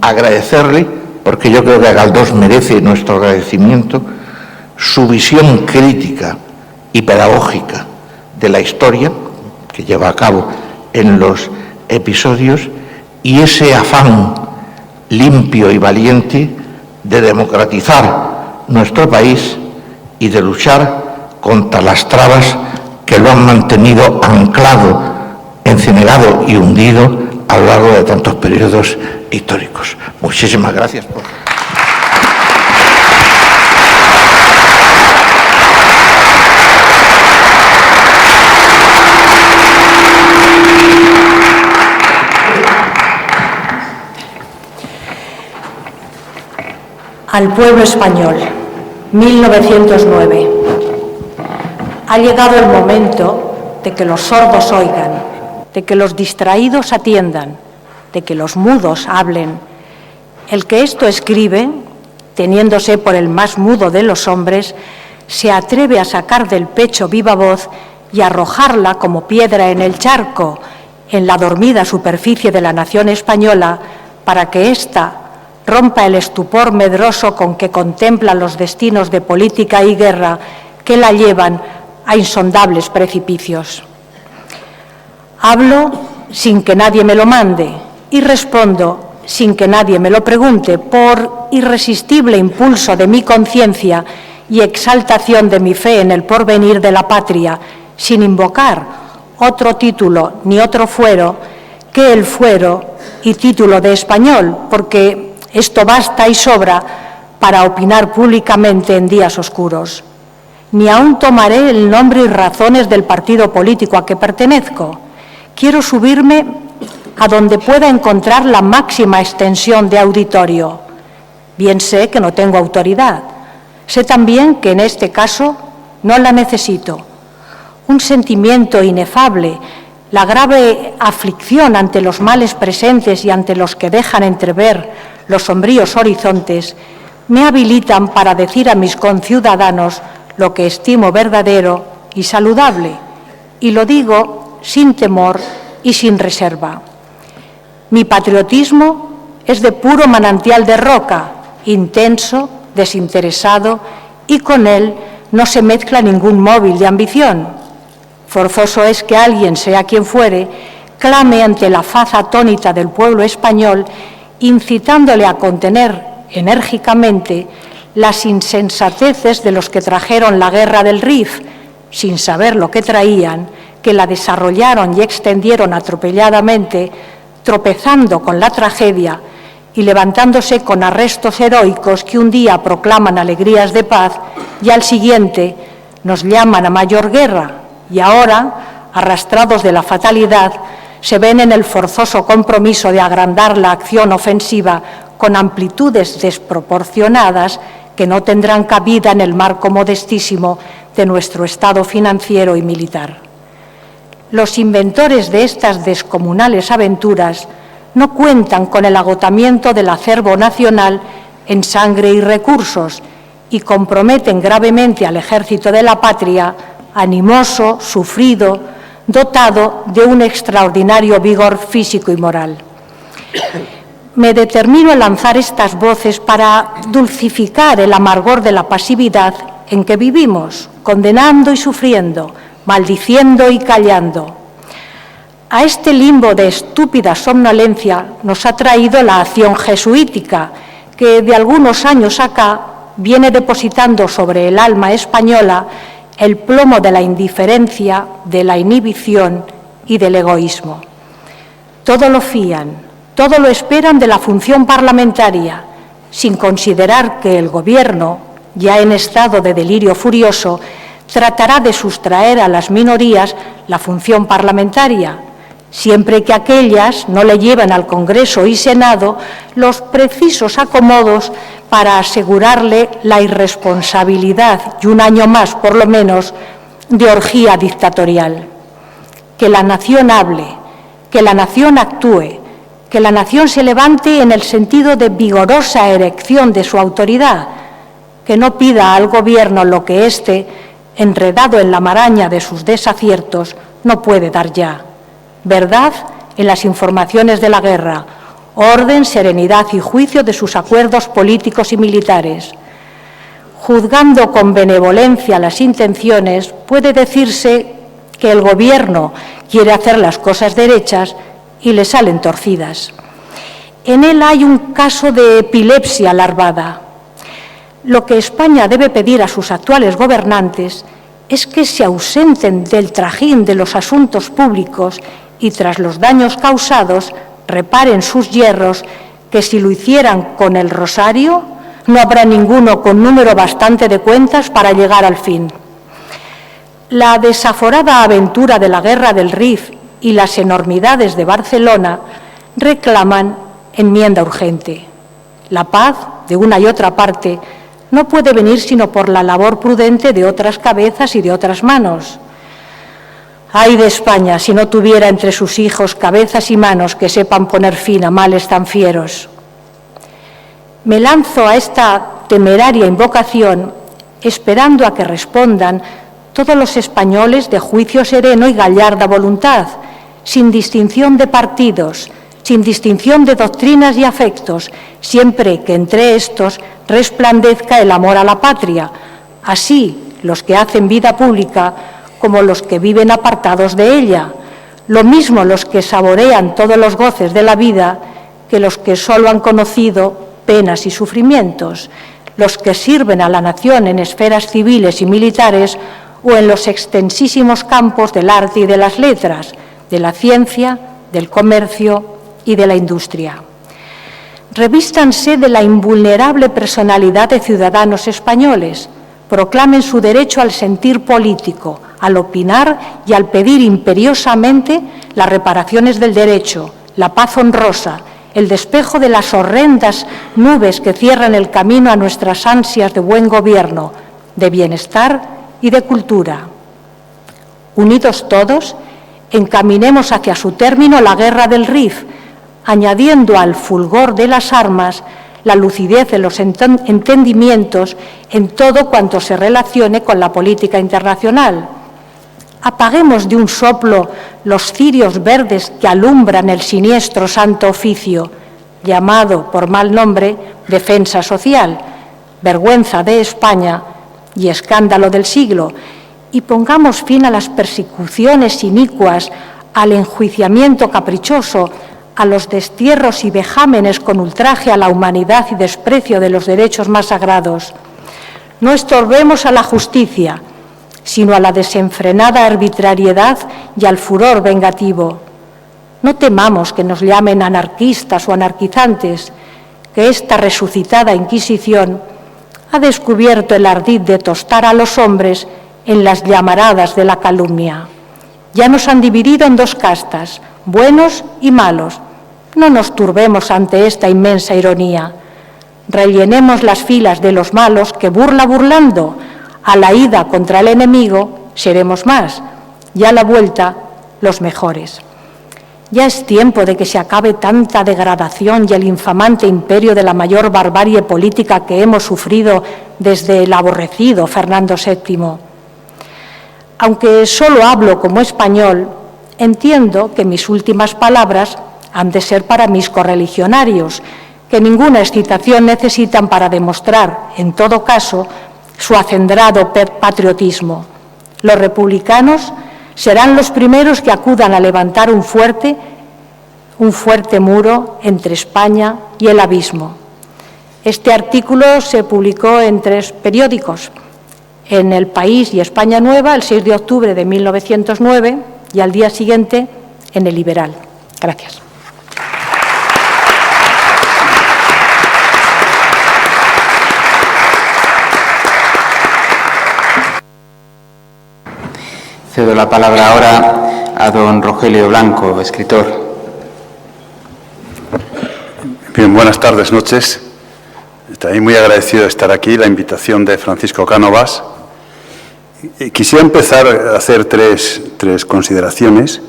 agradecerle, porque yo creo que a Galdós merece nuestro agradecimiento, su visión crítica y pedagógica de la historia que lleva a cabo en los episodios, y ese afán limpio y valiente de democratizar nuestro país y de luchar contra las trabas que lo han mantenido anclado, encenegado y hundido a lo largo de tantos periodos históricos. Muchísimas gracias por... Al pueblo español, 1909. Ha llegado el momento de que los sordos oigan, de que los distraídos atiendan, de que los mudos hablen. El que esto escribe, teniéndose por el más mudo de los hombres, se atreve a sacar del pecho viva voz y arrojarla como piedra en el charco, en la dormida superficie de la nación española, para que ésta rompa el estupor medroso con que contempla los destinos de política y guerra que la llevan a insondables precipicios. Hablo sin que nadie me lo mande y respondo sin que nadie me lo pregunte, por irresistible impulso de mi conciencia y exaltación de mi fe en el porvenir de la patria, sin invocar otro título ni otro fuero que el fuero y título de español, porque esto basta y sobra para opinar públicamente en días oscuros. Ni aún tomaré el nombre y razones del partido político a que pertenezco. Quiero subirme a donde pueda encontrar la máxima extensión de auditorio. Bien sé que no tengo autoridad. Sé también que en este caso no la necesito. Un sentimiento inefable, la grave aflicción ante los males presentes y ante los que dejan entrever los sombríos horizontes, me habilitan para decir a mis conciudadanos lo que estimo verdadero y saludable, y lo digo sin temor y sin reserva. Mi patriotismo es de puro manantial de roca, intenso, desinteresado, y con él no se mezcla ningún móvil de ambición. Forzoso es que alguien, sea quien fuere, clame ante la faz atónita del pueblo español, incitándole a contener enérgicamente las insensateces de los que trajeron la guerra del Rif, sin saber lo que traían, que la desarrollaron y extendieron atropelladamente, tropezando con la tragedia y levantándose con arrestos heroicos que un día proclaman alegrías de paz y al siguiente nos llaman a mayor guerra, y ahora, arrastrados de la fatalidad, se ven en el forzoso compromiso de agrandar la acción ofensiva con amplitudes desproporcionadas que no tendrán cabida en el marco modestísimo de nuestro estado financiero y militar. Los inventores de estas descomunales aventuras no cuentan con el agotamiento del acervo nacional en sangre y recursos y comprometen gravemente al ejército de la patria, animoso, sufrido, dotado de un extraordinario vigor físico y moral. Me determino a lanzar estas voces para dulcificar el amargor de la pasividad en que vivimos, condenando y sufriendo, maldiciendo y callando. A este limbo de estúpida somnolencia nos ha traído la acción jesuítica, que de algunos años acá viene depositando sobre el alma española el plomo de la indiferencia, de la inhibición y del egoísmo. Todo lo fían, todo lo esperan de la función parlamentaria, sin considerar que el Gobierno, ya en estado de delirio furioso, tratará de sustraer a las minorías la función parlamentaria, siempre que aquellas no le lleven al Congreso y Senado los precisos acomodos para asegurarle la irresponsabilidad y un año más, por lo menos, de orgía dictatorial. Que la nación hable, que la nación actúe, que la nación se levante en el sentido de vigorosa erección de su autoridad, que no pida al Gobierno lo que éste, enredado en la maraña de sus desaciertos, no puede dar ya. Verdad en las informaciones de la guerra, orden, serenidad y juicio de sus acuerdos políticos y militares. Juzgando con benevolencia las intenciones, puede decirse que el Gobierno quiere hacer las cosas derechas y le salen torcidas. En él hay un caso de epilepsia larvada. Lo que España debe pedir a sus actuales gobernantes es que se ausenten del trajín de los asuntos públicos y, tras los daños causados, reparen sus hierros, que si lo hicieran con el rosario, no habrá ninguno con número bastante de cuentas para llegar al fin. La desaforada aventura de la guerra del Rif y las enormidades de Barcelona reclaman enmienda urgente. La paz, de una y otra parte, no puede venir sino por la labor prudente de otras cabezas y de otras manos. Ay de España si no tuviera entre sus hijos cabezas y manos que sepan poner fin a males tan fieros. Me lanzo a esta temeraria invocación esperando a que respondan todos los españoles de juicio sereno y gallarda voluntad, sin distinción de partidos, sin distinción de doctrinas y afectos, siempre que entre estos resplandezca el amor a la patria, así los que hacen vida pública como los que viven apartados de ella, lo mismo los que saborean todos los goces de la vida que los que solo han conocido penas y sufrimientos, los que sirven a la nación en esferas civiles y militares o en los extensísimos campos del arte y de las letras, de la ciencia, del comercio y de la industria. Revístanse de la invulnerable personalidad de ciudadanos españoles, proclamen su derecho al sentir político, al opinar y al pedir imperiosamente las reparaciones del derecho, la paz honrosa, el despejo de las horrendas nubes que cierran el camino a nuestras ansias de buen gobierno, de bienestar y de cultura. Unidos todos, encaminemos hacia su término la guerra del Rif, añadiendo al fulgor de las armas la lucidez de los entendimientos en todo cuanto se relacione con la política internacional. Apaguemos de un soplo los cirios verdes que alumbran el siniestro santo oficio, llamado por mal nombre defensa social, vergüenza de España y escándalo del siglo, y pongamos fin a las persecuciones inicuas, al enjuiciamiento caprichoso, a los destierros y vejámenes con ultraje a la humanidad y desprecio de los derechos más sagrados. No estorbemos a la justicia, sino a la desenfrenada arbitrariedad y al furor vengativo. No temamos que nos llamen anarquistas o anarquizantes, que esta resucitada Inquisición ha descubierto el ardid de tostar a los hombres en las llamaradas de la calumnia. Ya nos han dividido en dos castas, buenos y malos. No nos turbemos ante esta inmensa ironía. Rellenemos las filas de los malos que burlando, a la ida contra el enemigo seremos más, y a la vuelta los mejores. Ya es tiempo de que se acabe tanta degradación y el infamante imperio de la mayor barbarie política que hemos sufrido desde el aborrecido Fernando VII. Aunque solo hablo como español, entiendo que mis últimas palabras han de ser para mis correligionarios, que ninguna excitación necesitan para demostrar, en todo caso, su acendrado patriotismo. Los republicanos serán los primeros que acudan a levantar un fuerte muro entre España y el abismo. Este artículo se publicó en 3 periódicos, en El País y España Nueva, el 6 de octubre de 1909, y al día siguiente en El Liberal. Gracias. Cedo la palabra ahora a don Rogelio Blanco, escritor. Bien, buenas tardes, noches. Estoy muy agradecido de estar aquí, la invitación de Francisco Cánovas. Quisiera empezar a hacer tres consideraciones,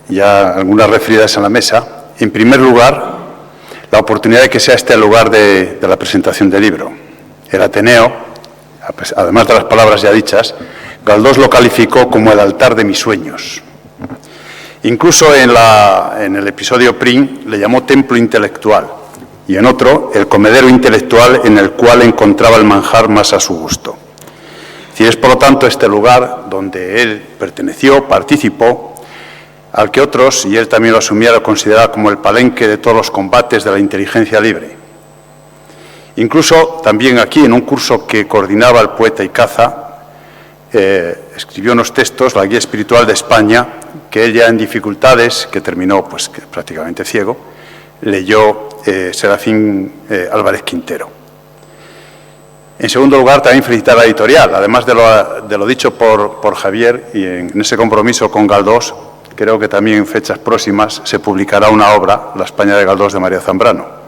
ya algunas referidas a la mesa. En primer lugar, la oportunidad de que sea este el lugar de la presentación del libro. El Ateneo, además de las palabras ya dichas, Galdós lo calificó como el altar de mis sueños. Incluso en el episodio Prim le llamó templo intelectual y en otro el comedero intelectual en el cual encontraba el manjar más a su gusto. Es por lo tanto este lugar donde él perteneció, participó, al que otros, y él también lo asumía, lo consideraba como el palenque de todos los combates de la inteligencia libre. Incluso también aquí, en un curso que coordinaba el poeta Icaza, escribió unos textos, la Guía Espiritual de España, que él ya en dificultades, que terminó pues prácticamente ciego, leyó Serafín Álvarez Quintero. En segundo lugar, también felicitar a la editorial, además de lo dicho por Javier, y en ese compromiso con Galdós, creo que también en fechas próximas se publicará una obra, La España de Galdós, de María Zambrano.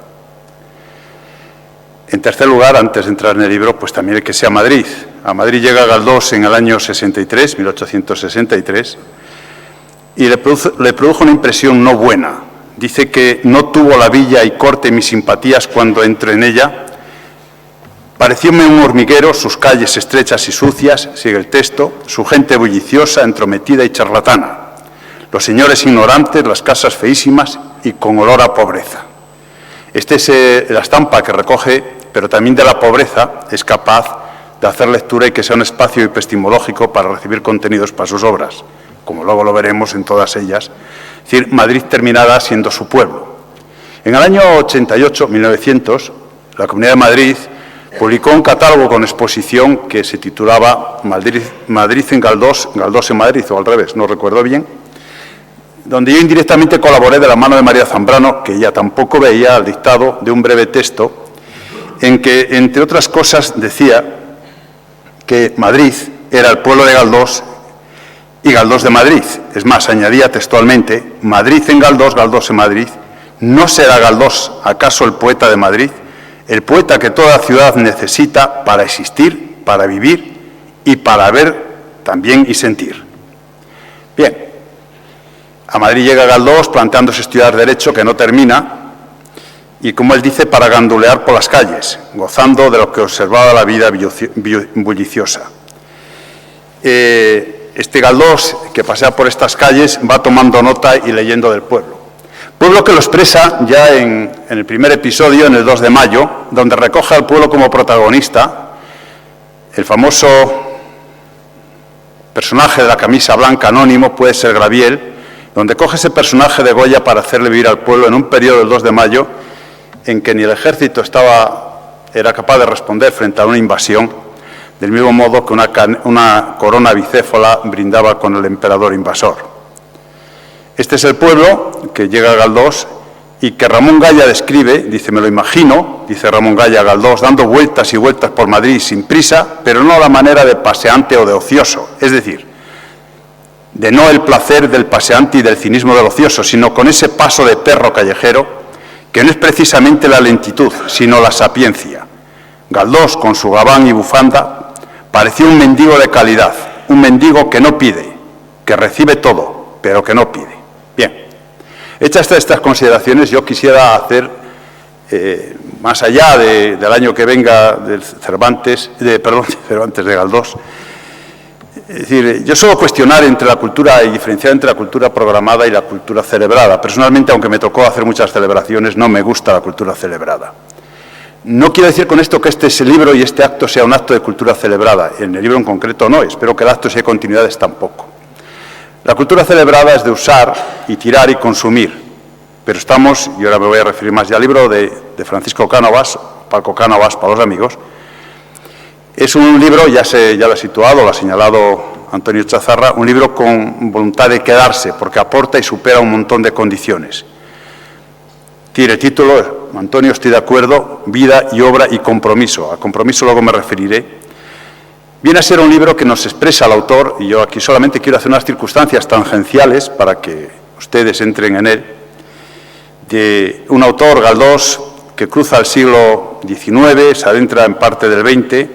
En tercer lugar, antes de entrar en el libro, pues también el que sea Madrid. A Madrid llega Galdós en el año 63, 1863, y le produjo una impresión no buena. Dice que no tuvo la villa y corte mis simpatías cuando entré en ella. Parecióme un hormiguero, sus calles estrechas y sucias, sigue el texto, su gente bulliciosa, entrometida y charlatana, los señores ignorantes, las casas feísimas y con olor a pobreza. Esta es la estampa que recoge, pero también de la pobreza es capaz de hacer lectura y que sea un espacio epistemológico para recibir contenidos para sus obras, como luego lo veremos en todas ellas. Es decir, Madrid terminará siendo su pueblo. En el año 88, 1900, la Comunidad de Madrid publicó un catálogo con exposición que se titulaba Madrid en Galdós, Galdós en Madrid, o al revés, no recuerdo bien, donde yo indirectamente colaboré de la mano de María Zambrano, que ella tampoco veía, al dictado de un breve texto, en que, entre otras cosas, decía que Madrid era el pueblo de Galdós y Galdós de Madrid. Es más, añadía textualmente, Madrid en Galdós, Galdós en Madrid. ¿No será Galdós acaso el poeta de Madrid? El poeta que toda ciudad necesita para existir, para vivir y para ver también y sentir. Bien, a Madrid llega Galdós planteándose estudiar Derecho, que no termina, y como él dice, para gandulear por las calles, gozando de lo que observaba la vida bulliciosa. Este Galdós, que pasea por estas calles, va tomando nota y leyendo del pueblo. Pueblo que lo expresa ya en el primer episodio, en el 2 de mayo, donde recoge al pueblo como protagonista, el famoso personaje de la camisa blanca anónimo, puede ser Graviel, donde coge ese personaje de Goya para hacerle vivir al pueblo en un periodo del 2 de mayo en que ni el ejército era capaz de responder frente a una invasión, del mismo modo que una corona bicéfala brindaba con el emperador invasor. Este es el pueblo que llega a Galdós y que Ramón Gaya describe, dice, me lo imagino, dice Ramón Gaya, Galdós, dando vueltas y vueltas por Madrid sin prisa, pero no a la manera de paseante o de ocioso, es decir, de no el placer del paseante y del cinismo del ocioso, sino con ese paso de perro callejero, que no es precisamente la lentitud, sino la sapiencia. Galdós, con su gabán y bufanda, parecía un mendigo de calidad, un mendigo que no pide, que recibe todo, pero que no pide. Bien, hechas estas consideraciones, yo quisiera hacer, más allá del año que venga del Cervantes de Galdós, es decir, yo suelo cuestionar entre la cultura y diferenciar entre la cultura programada y la cultura celebrada. Personalmente, aunque me tocó hacer muchas celebraciones, no me gusta la cultura celebrada. No quiero decir con esto que este libro y este acto sea un acto de cultura celebrada. En el libro en concreto no, espero que el acto sea de continuidades tampoco. La cultura celebrada es de usar y tirar y consumir. Pero estamos, y ahora me voy a referir más ya al libro de Francisco Cánovas, Paco Cánovas, para los amigos. Es un libro, ya lo ha situado, lo ha señalado Antonio Chazarra, un libro con voluntad de quedarse, porque aporta y supera un montón de condiciones. Tiene el título, Antonio, estoy de acuerdo, vida y obra y compromiso. A compromiso luego me referiré. Viene a ser un libro que nos expresa al autor, y yo aquí solamente quiero hacer unas circunstancias tangenciales para que ustedes entren en él, de un autor, Galdós, que cruza el siglo XIX, se adentra en parte del XX,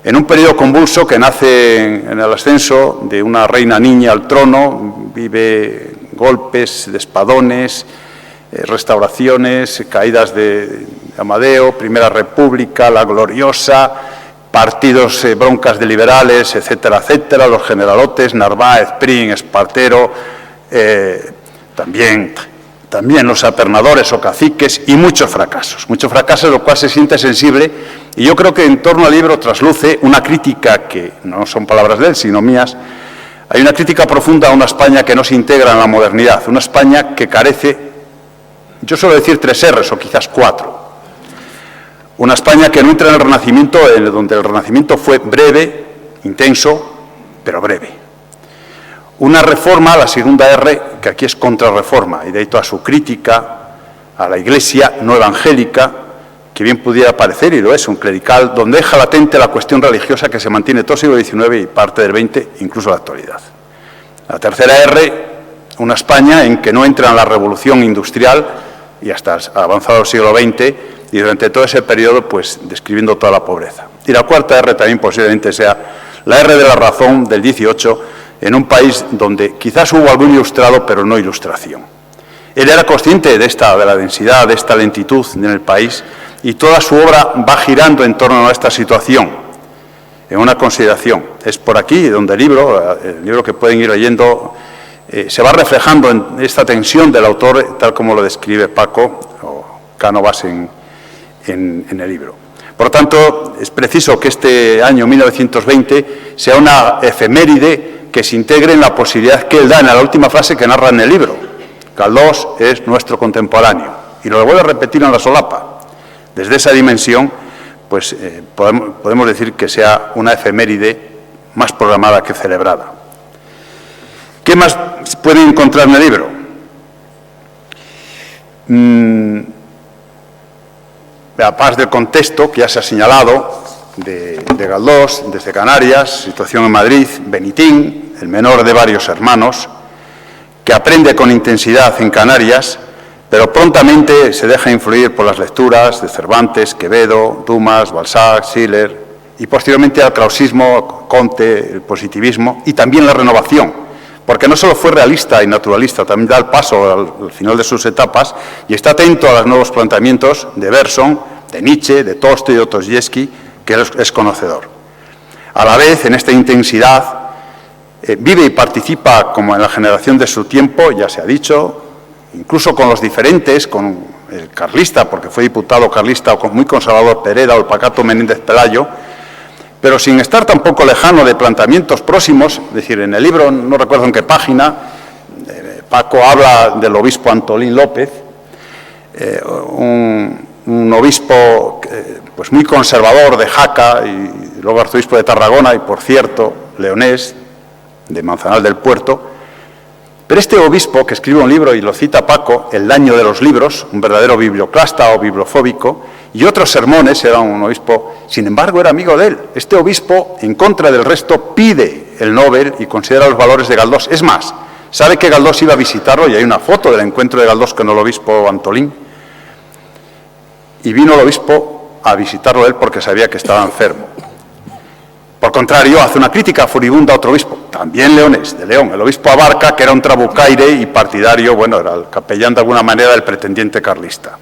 en un periodo convulso que nace en el ascenso de una reina niña al trono, vive golpes de espadones, restauraciones, caídas de Amadeo, Primera República, la gloriosa, partidos, broncas de liberales, etcétera, etcétera, los generalotes, Narváez, Prim, Espartero, también los apernadores o caciques y muchos fracasos, lo cual se siente sensible. Y yo creo que en torno al libro trasluce una crítica que no son palabras de él, sino mías. Hay una crítica profunda a una España que no se integra en la modernidad, una España que carece, yo suelo decir 3 R's o quizás 4. Una España que no entra en el Renacimiento, donde el Renacimiento fue breve, intenso, pero breve. Una reforma, la segunda R, que aquí es contrarreforma, y de ahí toda su crítica a la Iglesia no evangélica, que bien pudiera parecer, y lo es, un clerical, donde deja latente la cuestión religiosa que se mantiene todo el siglo XIX y parte del XX, incluso la actualidad. La tercera R, una España en que no entra en la revolución industrial y hasta avanzado el siglo XX, y durante todo ese periodo, pues, describiendo toda la pobreza. Y la cuarta R también posiblemente sea la R de la razón del XVIII, en un país donde quizás hubo algún ilustrado, pero no ilustración. Él era consciente de la densidad, de esta lentitud en el país, y toda su obra va girando en torno a esta situación, en una consideración. Es por aquí donde el libro que pueden ir leyendo, se va reflejando en esta tensión del autor, tal como lo describe Paco o Cánovas en el libro. Por lo tanto, es preciso que este año 1920 sea una efeméride que se integre en la posibilidad que él da en la última frase que narra en el libro. Galdós es nuestro contemporáneo. Y lo vuelvo a repetir en la solapa. Desde esa dimensión, pues podemos decir que sea una efeméride más programada que celebrada. ¿Qué más pueden encontrar en el libro? Aparte del contexto que ya se ha señalado, de Galdós, desde Canarias, situación en Madrid, Benitín, el menor de varios hermanos, que aprende con intensidad en Canarias, pero prontamente se deja influir por las lecturas de Cervantes, Quevedo, Dumas, Balzac, Schiller, y posteriormente al krausismo, Comte, el positivismo, y también la renovación, porque no solo fue realista y naturalista, también da el paso al final de sus etapas, y está atento a los nuevos planteamientos de Bergson, de Nietzsche, de Tolstoy y de Dostoyevsky, que él es conocedor. A la vez, en esta intensidad, vive y participa como en la generación de su tiempo, ya se ha dicho, incluso con los diferentes, con el carlista, porque fue diputado carlista, o con muy conservador Pereda o el pacato Menéndez Pelayo, pero sin estar tampoco lejano de planteamientos próximos. Es decir, en el libro, no recuerdo en qué página, Paco habla del obispo Antolín López, un obispo pues muy conservador de Jaca y luego arzobispo de Tarragona y, por cierto, leonés, de Manzanal del Puerto. Pero este obispo, que escribe un libro, y lo cita Paco, El daño de los libros, un verdadero biblioclasta o bibliofóbico, y otros sermones, era un obispo, sin embargo, era amigo de él. Este obispo, en contra del resto, pide el Nobel y considera los valores de Galdós. Es más, sabe que Galdós iba a visitarlo, y hay una foto del encuentro de Galdós con el obispo Antolín, y vino el obispo a visitarlo él porque sabía que estaba enfermo. Por contrario, hace una crítica furibunda a otro obispo, también leonés, de León, el obispo Abarca, que era un trabucaire y partidario, bueno, era el capellán de alguna manera del pretendiente carlista.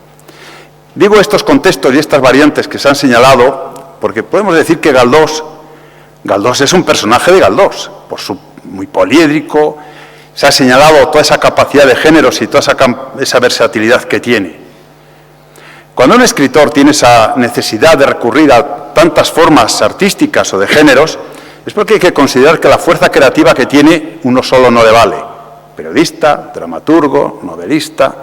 Digo estos contextos y estas variantes que se han señalado porque podemos decir que Galdós es un personaje de Galdós, por su muy poliédrico, se ha señalado toda esa capacidad de géneros y toda esa versatilidad que tiene. Cuando un escritor tiene esa necesidad de recurrir a tantas formas artísticas o de géneros, es porque hay que considerar que la fuerza creativa que tiene uno solo no le vale. Periodista, dramaturgo, novelista,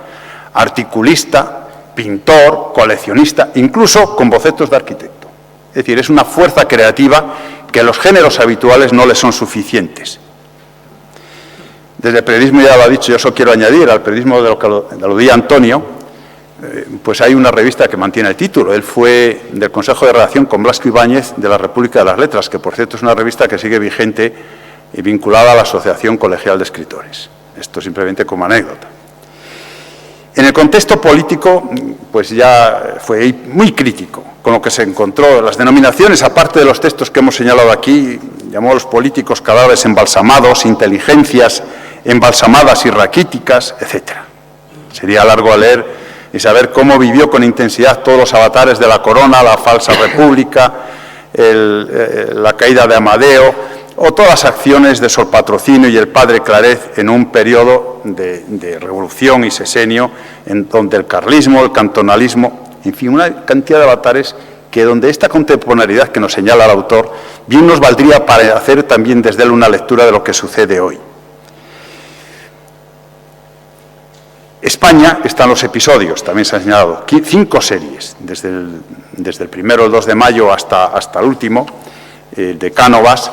articulista, pintor, coleccionista, incluso con bocetos de arquitecto. Es decir, es una fuerza creativa que los géneros habituales no le son suficientes. Desde el periodismo, ya lo ha dicho, yo solo quiero añadir, al periodismo de lo que aludía Antonio, pues hay una revista que mantiene el título. Él fue del Consejo de Redacción con Blasco Ibáñez de la República de las Letras, que por cierto es una revista que sigue vigente y vinculada a la Asociación Colegial de Escritores. Esto simplemente como anécdota. En el contexto político, pues ya fue muy crítico con lo que se encontró. Las denominaciones, aparte de los textos que hemos señalado aquí, llamó a los políticos cadáveres embalsamados, inteligencias embalsamadas y raquíticas, etc. Sería largo a leer y saber cómo vivió con intensidad todos los avatares de la corona, la falsa república, la caída de Amadeo, o todas las acciones de Sor Patrocinio y el padre Claret en un periodo de revolución y sesenio, en donde el carlismo, el cantonalismo, en fin, una cantidad de avatares que donde esta contemporaneidad que nos señala el autor, bien nos valdría para hacer también desde él una lectura de lo que sucede hoy. España están los episodios, también se han señalado, 5 series, desde el primero, el 2 de mayo, hasta el último, de Cánovas,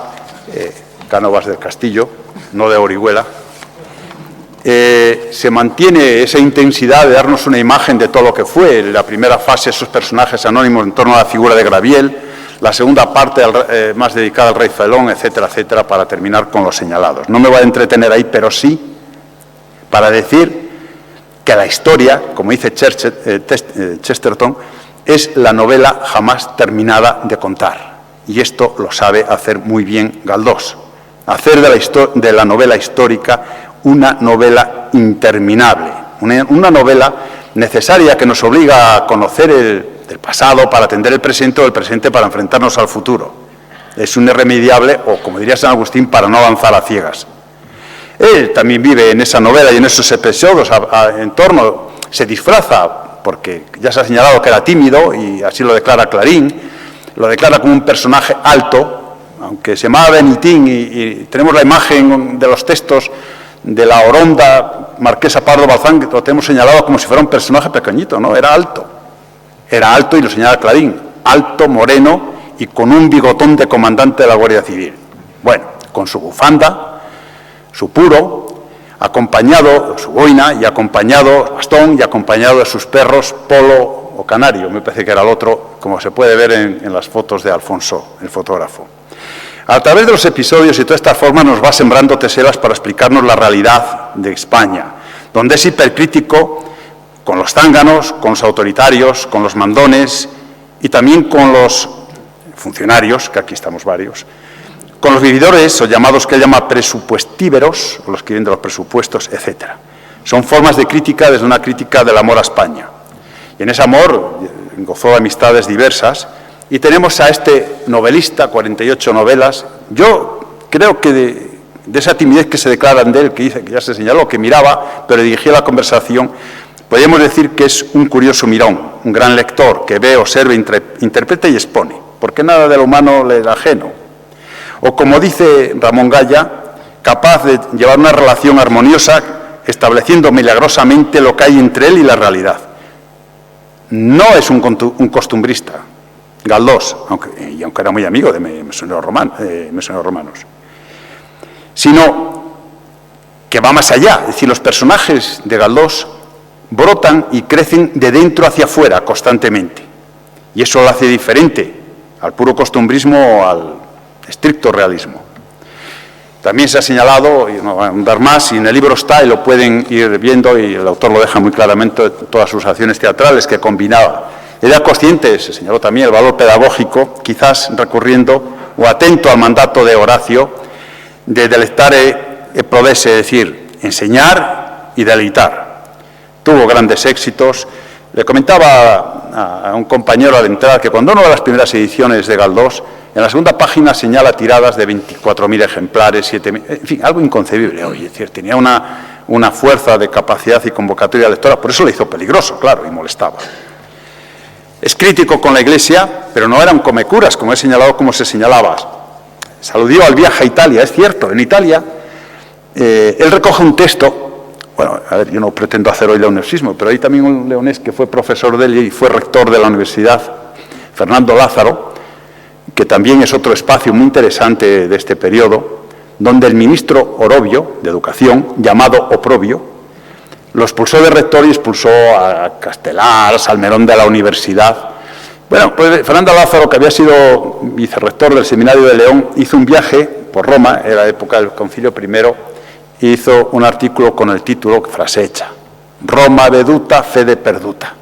Cánovas del Castillo, no de Orihuela, se mantiene esa intensidad de darnos una imagen de todo lo que fue. En la primera fase, esos personajes anónimos en torno a la figura de Graviel, la segunda parte más dedicada al rey Felón, etcétera, etcétera, para terminar con los señalados. No me voy a entretener ahí, pero sí para decir que la historia, como dice Chesterton, es la novela jamás terminada de contar. Y esto lo sabe hacer muy bien Galdós. Hacer de la novela histórica una novela interminable, una novela necesaria que nos obliga a conocer el pasado para atender el presente o el presente para enfrentarnos al futuro. Es un irremediable, o como diría San Agustín, para no avanzar a ciegas. Él también vive en esa novela y en esos episodios en torno, se disfraza, porque ya se ha señalado que era tímido, y así lo declara Clarín, lo declara como un personaje alto, aunque se llamaba Benitín, y tenemos la imagen de los textos de la Oronda marquesa Pardo Bazán, que lo tenemos señalado como si fuera un personaje pequeñito, ¿no? Era alto y lo señala Clarín, alto, moreno y con un bigotón de comandante de la Guardia Civil. Bueno, con su bufanda, su puro, acompañado, su boina, y acompañado, bastón, y acompañado de sus perros, Polo o Canario, me parece que era el otro, como se puede ver en las fotos de Alfonso, el fotógrafo. A través de los episodios y de toda esta forma nos va sembrando teselas para explicarnos la realidad de España, donde es hipercrítico con los zánganos, con los autoritarios, con los mandones y también con los funcionarios, que aquí estamos varios, con los vividores o llamados que él llama presupuestíveros, o los que viven de los presupuestos, etc. Son formas de crítica desde una crítica del amor a España. Y en ese amor gozó de amistades diversas. Y tenemos a este novelista, 48 novelas. Yo creo que de esa timidez que se declaran de él, que dice que ya se señaló, que miraba, pero dirigía la conversación, podríamos decir que es un curioso mirón, un gran lector, que ve, observa, interpreta y expone, porque nada de lo humano le da ajeno. O como dice Ramón Gaya, capaz de llevar una relación armoniosa, estableciendo milagrosamente lo que hay entre él y la realidad. No es un costumbrista, Galdós, aunque era muy amigo de mesoneros romanos, sino que va más allá. Es decir, los personajes de Galdós brotan y crecen de dentro hacia afuera constantemente, y eso lo hace diferente al puro costumbrismo o al estricto realismo. También se ha señalado, y no voy a andar más, y en el libro está, y lo pueden ir viendo, y el autor lo deja muy claramente, todas sus acciones teatrales que combinaba. Era consciente, se señaló también, el valor pedagógico, quizás recurriendo o atento al mandato de Horacio, de delectare e prodesse, es decir, enseñar y deleitar. Tuvo grandes éxitos. Le comentaba a un compañero al entrar que cuando uno de las primeras ediciones de Galdós, en la segunda página señala tiradas de 24.000 ejemplares, 7.000, en fin, algo inconcebible hoy. Es decir, tenía una fuerza de capacidad y convocatoria lectora, por eso le hizo peligroso, claro, y molestaba. Es crítico con la Iglesia, pero no era un comecuras, como he señalado, como se señalaba. Se aludió al viaje a Italia, es cierto, en Italia él recoge un texto, bueno, a ver, yo no pretendo hacer hoy leonesismo, pero hay también un leonés que fue profesor de él y fue rector de la universidad, Fernando Lázaro, que también es otro espacio muy interesante de este periodo, donde el ministro Orobio, de Educación, llamado Oprobio, lo expulsó de rector y expulsó a Castelar, a Salmerón de la universidad. Bueno, pues Fernando Lázaro, que había sido vicerrector del Seminario de León, hizo un viaje por Roma, era época del Concilio I, y hizo un artículo con el título, frase hecha, Roma veduta, fede perduta.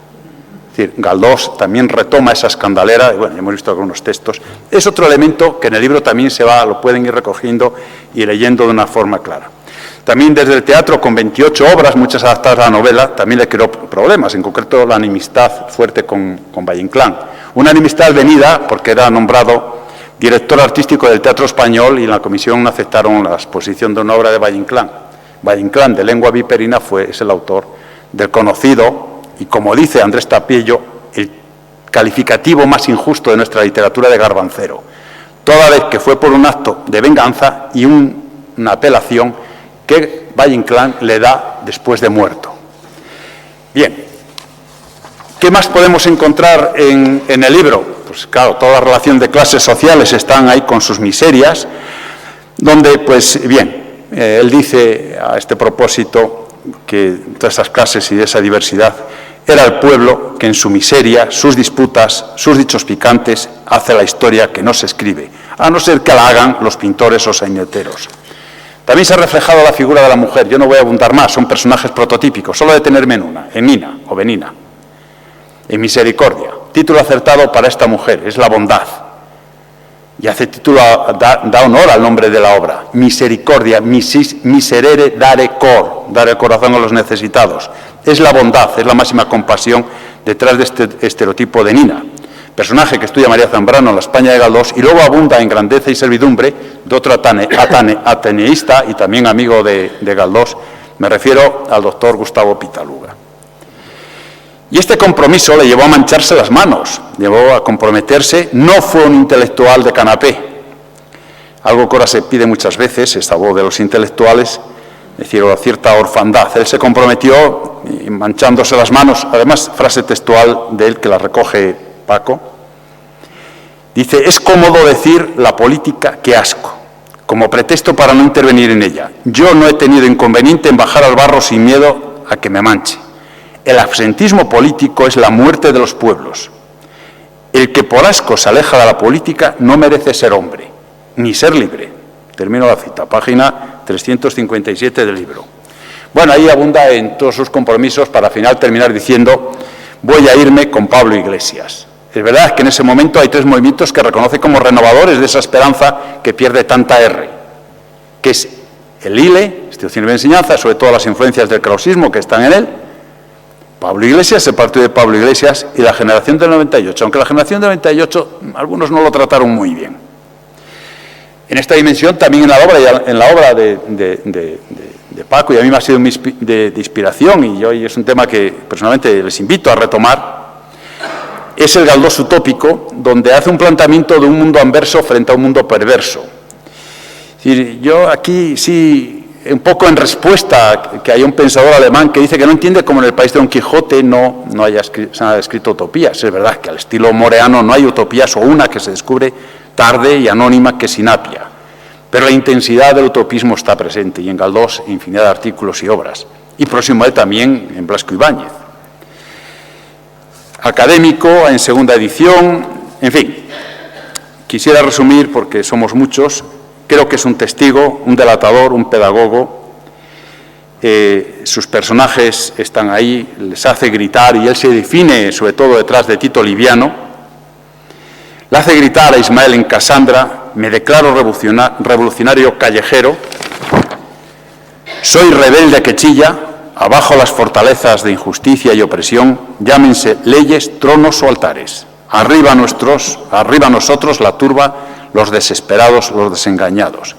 Es decir, Galdós también retoma esa escandalera, y bueno, ya hemos visto algunos textos. Es otro elemento que en el libro también lo pueden ir recogiendo y leyendo de una forma clara. También desde el teatro, con 28 obras, muchas adaptadas a la novela, también le creó problemas, en concreto la enemistad fuerte con Valle Inclán. Una enemistad venida porque era nombrado director artístico del Teatro Español y en la comisión no aceptaron la exposición de una obra de Valle Inclán. Valle Inclán, de lengua viperina, es el autor del conocido, y como dice Andrés Tapiello, el calificativo más injusto de nuestra literatura de garbancero, toda vez que fue por un acto de venganza y una apelación que Valle Inclán le da después de muerto. Bien, ¿qué más podemos encontrar en el libro? Pues claro, toda la relación de clases sociales están ahí con sus miserias, donde, pues bien, él dice a este propósito que todas esas clases y de esa diversidad era el pueblo que en su miseria, sus disputas, sus dichos picantes, hace la historia que no se escribe, a no ser que la hagan los pintores o saineteros. También se ha reflejado la figura de la mujer. Yo no voy a abundar más, son personajes prototípicos, solo detenerme en una, en Nina o Benina, en Misericordia. Título acertado para esta mujer, es la bondad. Y hace título, da honor al nombre de la obra. Misericordia, miserere dare cor, dar el corazón a los necesitados. Es la bondad, es la máxima compasión detrás de este estereotipo de Nina. Personaje que estudia María Zambrano en la España de Galdós y luego abunda en grandeza y servidumbre de otro ateneísta y también amigo de Galdós. Me refiero al doctor Gustavo Pitaluga. Y este compromiso le llevó a mancharse las manos, llevó a comprometerse. No fue un intelectual de canapé, algo que ahora se pide muchas veces, esta voz de los intelectuales, es decir, cierta orfandad. Él se comprometió manchándose las manos, además, frase textual de él que la recoge Paco, dice: es cómodo decir la política, qué asco, como pretexto para no intervenir en ella. Yo no he tenido inconveniente en bajar al barro sin miedo a que me manche. El absentismo político es la muerte de los pueblos. El que por asco se aleja de la política no merece ser hombre, ni ser libre. Termino la cita, página 357 del libro. Bueno, ahí abunda en todos sus compromisos para al final terminar diciendo: voy a irme con Pablo Iglesias. Es verdad que en ese momento hay tres movimientos que reconoce como renovadores de esa esperanza que pierde tanta R, que es el ILE, Institución de Enseñanza, sobre todo las influencias del krausismo que están en él, Pablo Iglesias, el partido de Pablo Iglesias, y la generación del 98, aunque la generación del 98 algunos no lo trataron muy bien. En esta dimensión, también en la obra de Paco, y a mí me ha sido de inspiración, y hoy es un tema que personalmente les invito a retomar, es el Galdós utópico, donde hace un planteamiento de un mundo anverso frente a un mundo perverso. Es decir, yo aquí sí, un poco en respuesta que hay un pensador alemán que dice que no entiende cómo en el país de Don Quijote se han escrito utopías. Es verdad que al estilo moreano no hay utopías, o una que se descubre tarde y anónima, que es Sinapia. Pero la intensidad del utopismo está presente, y en Galdós infinidad de artículos y obras. Y próximo a él también en Blasco Ibáñez. Académico, en segunda edición, en fin. Quisiera resumir, porque somos muchos. Creo que es un testigo, un delatador, un pedagogo. Sus personajes están ahí, les hace gritar, y él se define sobre todo detrás de Tito Liviano. Le hace gritar a Ismael en Casandra: me declaro revolucionario callejero, soy rebelde que chilla, abajo las fortalezas de injusticia y opresión, llámense leyes, tronos o altares. Arriba nosotros la turba, los desesperados, los desengañados.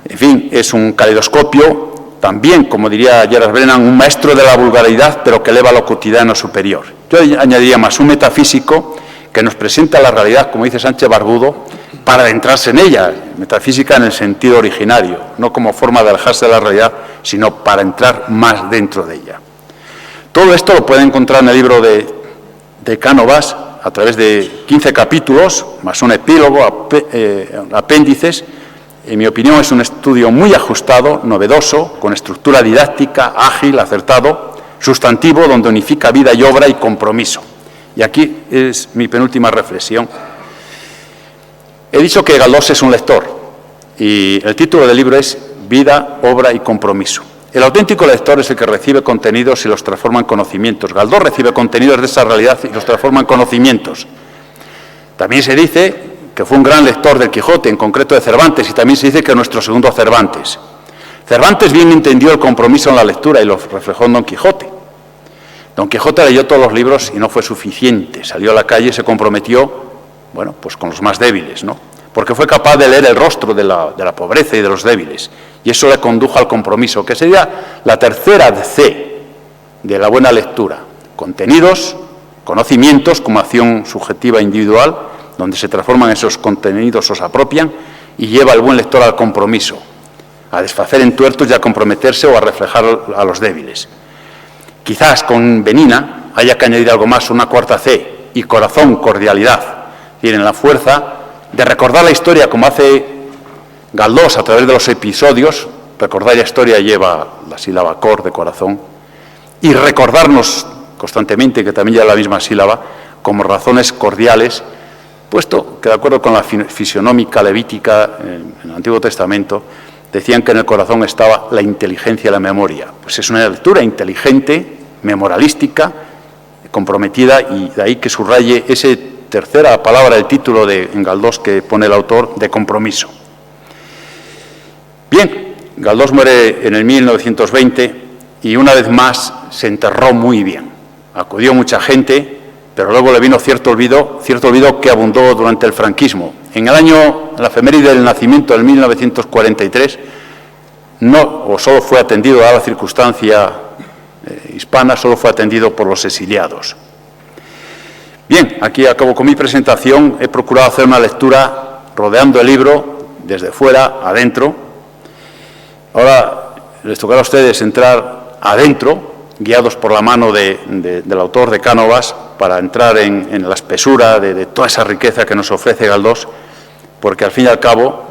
En fin, es un caleidoscopio, también, como diría Gerard Brennan, un maestro de la vulgaridad, pero que eleva lo cotidiano superior. Yo añadiría más, un metafísico que nos presenta la realidad, como dice Sánchez Barbudo, para adentrarse en ella, metafísica en el sentido originario, no como forma de alejarse de la realidad, sino para entrar más dentro de ella. Todo esto lo pueden encontrar en el libro de Cánovas, a través de 15 capítulos, más un epílogo, apéndices. En mi opinión es un estudio muy ajustado, novedoso, con estructura didáctica, ágil, acertado, sustantivo, donde unifica vida y obra y compromiso. Y aquí es mi penúltima reflexión. He dicho que Galdós es un lector, y el título del libro es Vida, obra y compromiso. El auténtico lector es el que recibe contenidos y los transforma en conocimientos. Galdós recibe contenidos de esa realidad y los transforma en conocimientos. También se dice que fue un gran lector del Quijote, en concreto de Cervantes, y también se dice que nuestro segundo Cervantes. Cervantes bien entendió el compromiso en la lectura y lo reflejó en Don Quijote. Don Quijote leyó todos los libros y no fue suficiente. Salió a la calle y se comprometió, bueno, pues con los más débiles, ¿no? Porque fue capaz de leer el rostro de la pobreza y de los débiles. Y eso le condujo al compromiso, que sería la tercera C de la buena lectura. Contenidos, conocimientos como acción subjetiva individual, donde se transforman esos contenidos o se apropian, y lleva al buen lector al compromiso, a desfacer entuertos y a comprometerse o a reflejar a los débiles. Quizás con Benina haya que añadir algo más, una cuarta C, y corazón, cordialidad. Tienen la fuerza de recordar la historia como hace Galdós, a través de los episodios, recordar la historia lleva la sílaba cor, de corazón, y recordarnos constantemente, que también lleva la misma sílaba, como razones cordiales, puesto que de acuerdo con la fisionómica levítica en el Antiguo Testamento, decían que en el corazón estaba la inteligencia y la memoria. Pues es una lectura inteligente, memorialística, comprometida, y de ahí que subraye esa tercera palabra del título en Galdós que pone el autor, de compromiso. Bien, Galdós muere en el 1920 y una vez más se enterró muy bien. Acudió mucha gente, pero luego le vino cierto olvido que abundó durante el franquismo. En la efeméride del nacimiento del 1943, solo fue atendido, dada la circunstancia hispana, solo fue atendido por los exiliados. Bien, aquí acabo con mi presentación. He procurado hacer una lectura rodeando el libro, desde fuera, adentro. Ahora les tocará a ustedes entrar adentro, guiados por la mano del autor de Cánovas, para entrar en la espesura de toda esa riqueza que nos ofrece Galdós, porque al fin y al cabo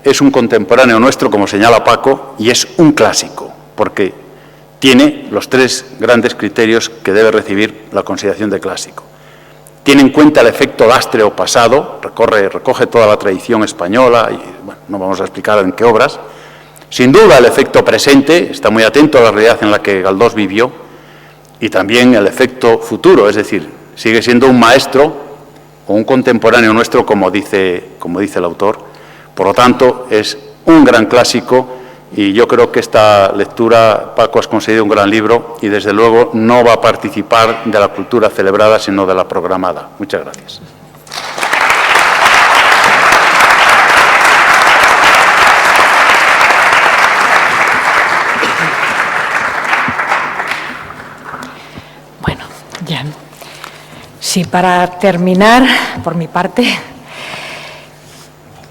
es un contemporáneo nuestro, como señala Paco, y es un clásico, porque tiene los tres grandes criterios que debe recibir la consideración de clásico. Tiene en cuenta el efecto lástreo pasado, recoge toda la tradición española, y bueno, no vamos a explicar en qué obras. Sin duda, el efecto presente, está muy atento a la realidad en la que Galdós vivió, y también el efecto futuro, es decir, sigue siendo un maestro o un contemporáneo nuestro, como dice el autor. Por lo tanto, es un gran clásico, y yo creo que esta lectura, Paco, has conseguido un gran libro, y desde luego no va a participar de la cultura celebrada, sino de la programada. Muchas gracias. Ya. Sí, para terminar, por mi parte,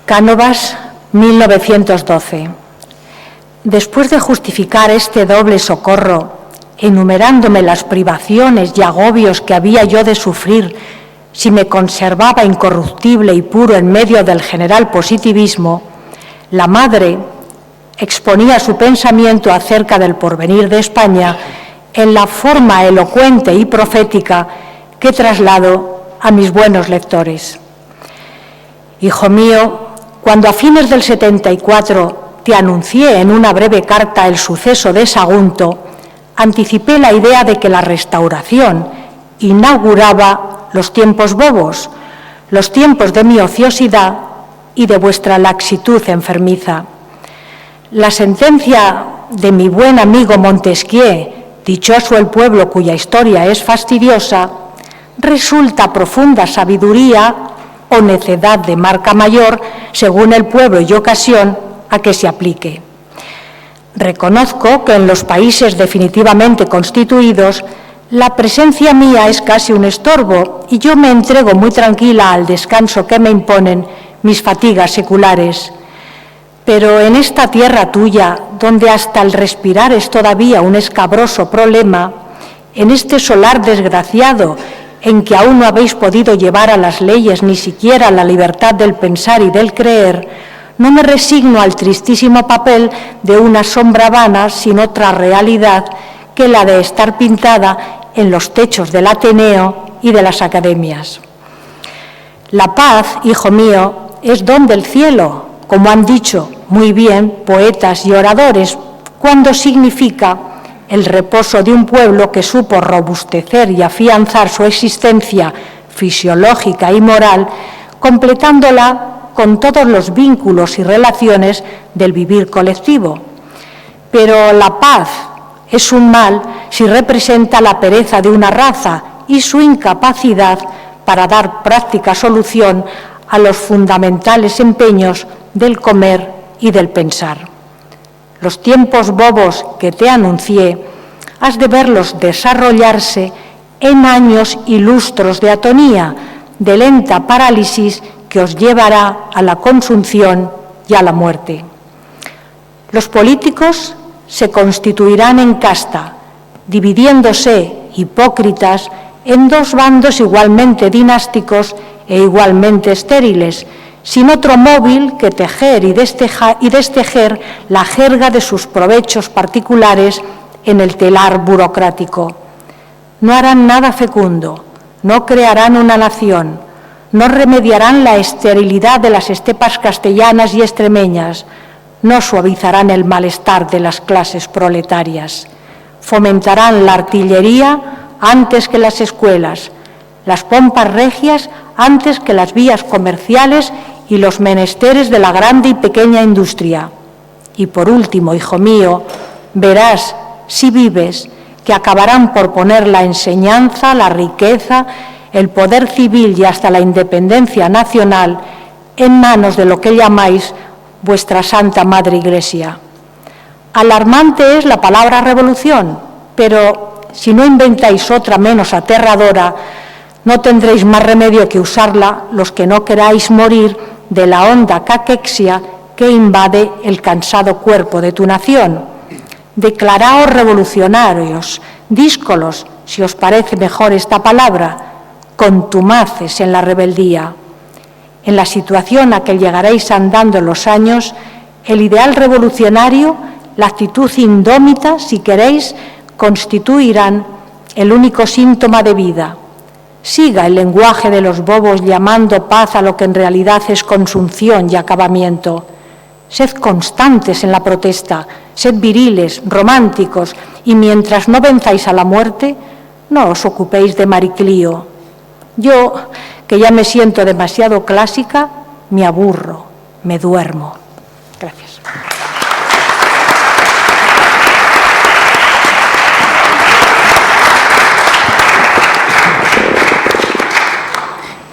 Cánovas, 1912. Después de justificar este doble socorro, enumerándome las privaciones y agobios que había yo de sufrir si me conservaba incorruptible y puro en medio del general positivismo, la madre exponía su pensamiento acerca del porvenir de España en la forma elocuente y profética que traslado a mis buenos lectores. Hijo mío, cuando a fines del 74 te anuncié en una breve carta el suceso de Sagunto, anticipé la idea de que la Restauración inauguraba los tiempos bobos, los tiempos de mi ociosidad y de vuestra laxitud enfermiza. La sentencia de mi buen amigo Montesquieu, dichoso el pueblo cuya historia es fastidiosa, resulta profunda sabiduría o necedad de marca mayor, según el pueblo y ocasión a que se aplique. Reconozco que en los países definitivamente constituidos, la presencia mía es casi un estorbo y yo me entrego muy tranquila al descanso que me imponen mis fatigas seculares. Pero en esta tierra tuya, donde hasta el respirar es todavía un escabroso problema, en este solar desgraciado en que aún no habéis podido llevar a las leyes ni siquiera la libertad del pensar y del creer, no me resigno al tristísimo papel de una sombra vana sin otra realidad que la de estar pintada en los techos del Ateneo y de las academias. La paz, hijo mío, es don del cielo, como han dicho muy bien poetas y oradores, cuando significa el reposo de un pueblo que supo robustecer y afianzar su existencia fisiológica y moral, completándola con todos los vínculos y relaciones del vivir colectivo. Pero la paz es un mal si representa la pereza de una raza y su incapacidad para dar práctica solución a los fundamentales empeños del comer y del pensar. Los tiempos bobos que te anuncié, has de verlos desarrollarse en años y lustros de atonía, de lenta parálisis que os llevará a la consunción y a la muerte. Los políticos se constituirán en casta, dividiéndose, hipócritas, en dos bandos igualmente dinásticos e igualmente estériles, sin otro móvil que tejer y destejer la jerga de sus provechos particulares en el telar burocrático. No harán nada fecundo, no crearán una nación, no remediarán la esterilidad de las estepas castellanas y extremeñas, no suavizarán el malestar de las clases proletarias, fomentarán la artillería antes que las escuelas, las pompas regias antes que las vías comerciales y los menesteres de la grande y pequeña industria. Y por último, hijo mío, verás, si vives, que acabarán por poner la enseñanza, la riqueza, el poder civil y hasta la independencia nacional en manos de lo que llamáis vuestra Santa Madre Iglesia. Alarmante es la palabra revolución, pero si no inventáis otra menos aterradora, no tendréis más remedio que usarla los que no queráis morir de la honda caquexia que invade el cansado cuerpo de tu nación. Declaraos revolucionarios, díscolos, si os parece mejor esta palabra, contumaces en la rebeldía. En la situación a que llegaréis andando en los años, el ideal revolucionario, la actitud indómita, si queréis, constituirán el único síntoma de vida. Siga el lenguaje de los bobos llamando paz a lo que en realidad es consunción y acabamiento. Sed constantes en la protesta, sed viriles, románticos, y mientras no venzáis a la muerte, no os ocupéis de Mariclío. Yo, que ya me siento demasiado clásica, me aburro, me duermo. Gracias.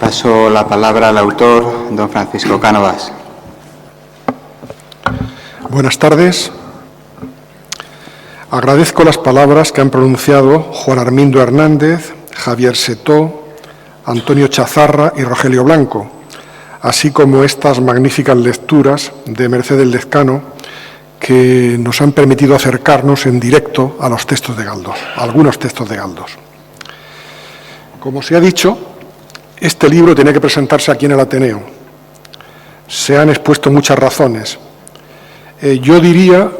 Paso la palabra al autor, don Francisco Cánovas. Buenas tardes. Agradezco las palabras que han pronunciado Juan Armindo Hernández, Javier Setó, Antonio Chazarra y Rogelio Blanco, así como estas magníficas lecturas de Mercedes Lezcano que nos han permitido acercarnos en directo a los textos de Galdós, a algunos textos de Galdós. Como se ha dicho, este libro tiene que presentarse aquí en el Ateneo. Se han expuesto muchas razones. Yo diría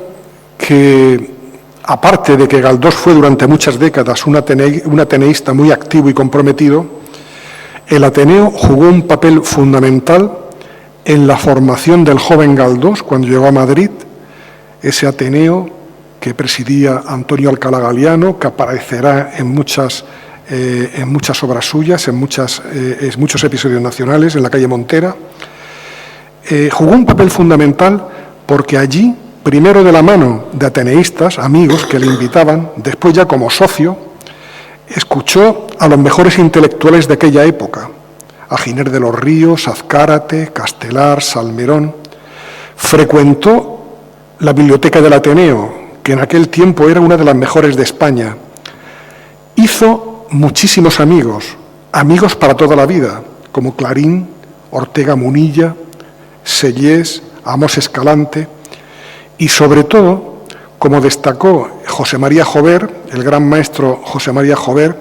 que, aparte de que Galdós fue durante muchas décadas un ateneísta muy activo y comprometido, el Ateneo jugó un papel fundamental en la formación del joven Galdós cuando llegó a Madrid, ese Ateneo que presidía Antonio Alcalá Galiano, que aparecerá en muchas obras suyas, en muchos episodios nacionales, en la calle Montera. Jugó un papel fundamental porque allí, primero de la mano de ateneístas, amigos que le invitaban, después ya como socio, escuchó a los mejores intelectuales de aquella época, a Giner de los Ríos, Azcárate, Castelar, Salmerón. Frecuentó la biblioteca del Ateneo, que en aquel tiempo era una de las mejores de España. Hizo muchísimos amigos, amigos para toda la vida, como Clarín, Ortega Munilla, Sellés, Amos Escalante, y sobre todo, como destacó José María Jover, el gran maestro José María Jover,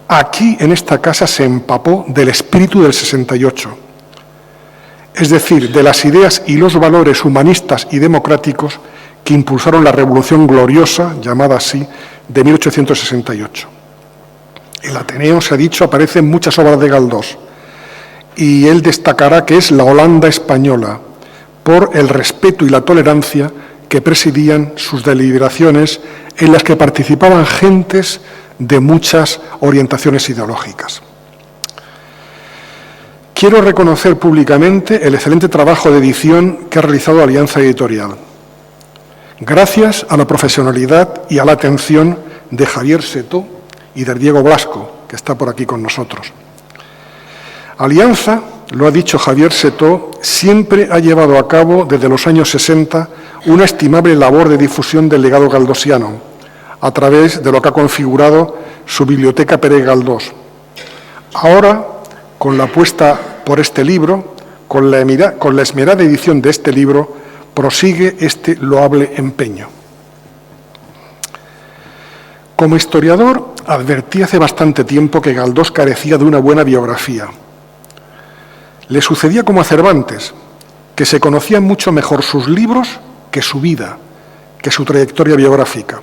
aquí en esta casa se empapó del espíritu del 68, es decir, de las ideas y los valores humanistas y democráticos que impulsaron la Revolución Gloriosa, llamada así, de 1868. El Ateneo, se ha dicho, aparece en muchas obras de Galdós, y él destacará que es la Holanda española, por el respeto y la tolerancia que presidían sus deliberaciones, en las que participaban gentes de muchas orientaciones ideológicas. Quiero reconocer públicamente el excelente trabajo de edición que ha realizado Alianza Editorial, gracias a la profesionalidad y a la atención de Javier Setó y de Diego Blasco, que está por aquí con nosotros. Alianza, lo ha dicho Javier Setó, siempre ha llevado a cabo desde los años 60 una estimable labor de difusión del legado galdosiano, a través de lo que ha configurado su Biblioteca Pérez Galdós. Ahora, con la apuesta por este libro, con la esmerada edición de este libro, prosigue este loable empeño. Como historiador, advertí hace bastante tiempo que Galdós carecía de una buena biografía. Le sucedía como a Cervantes, que se conocían mucho mejor sus libros que su vida, que su trayectoria biográfica.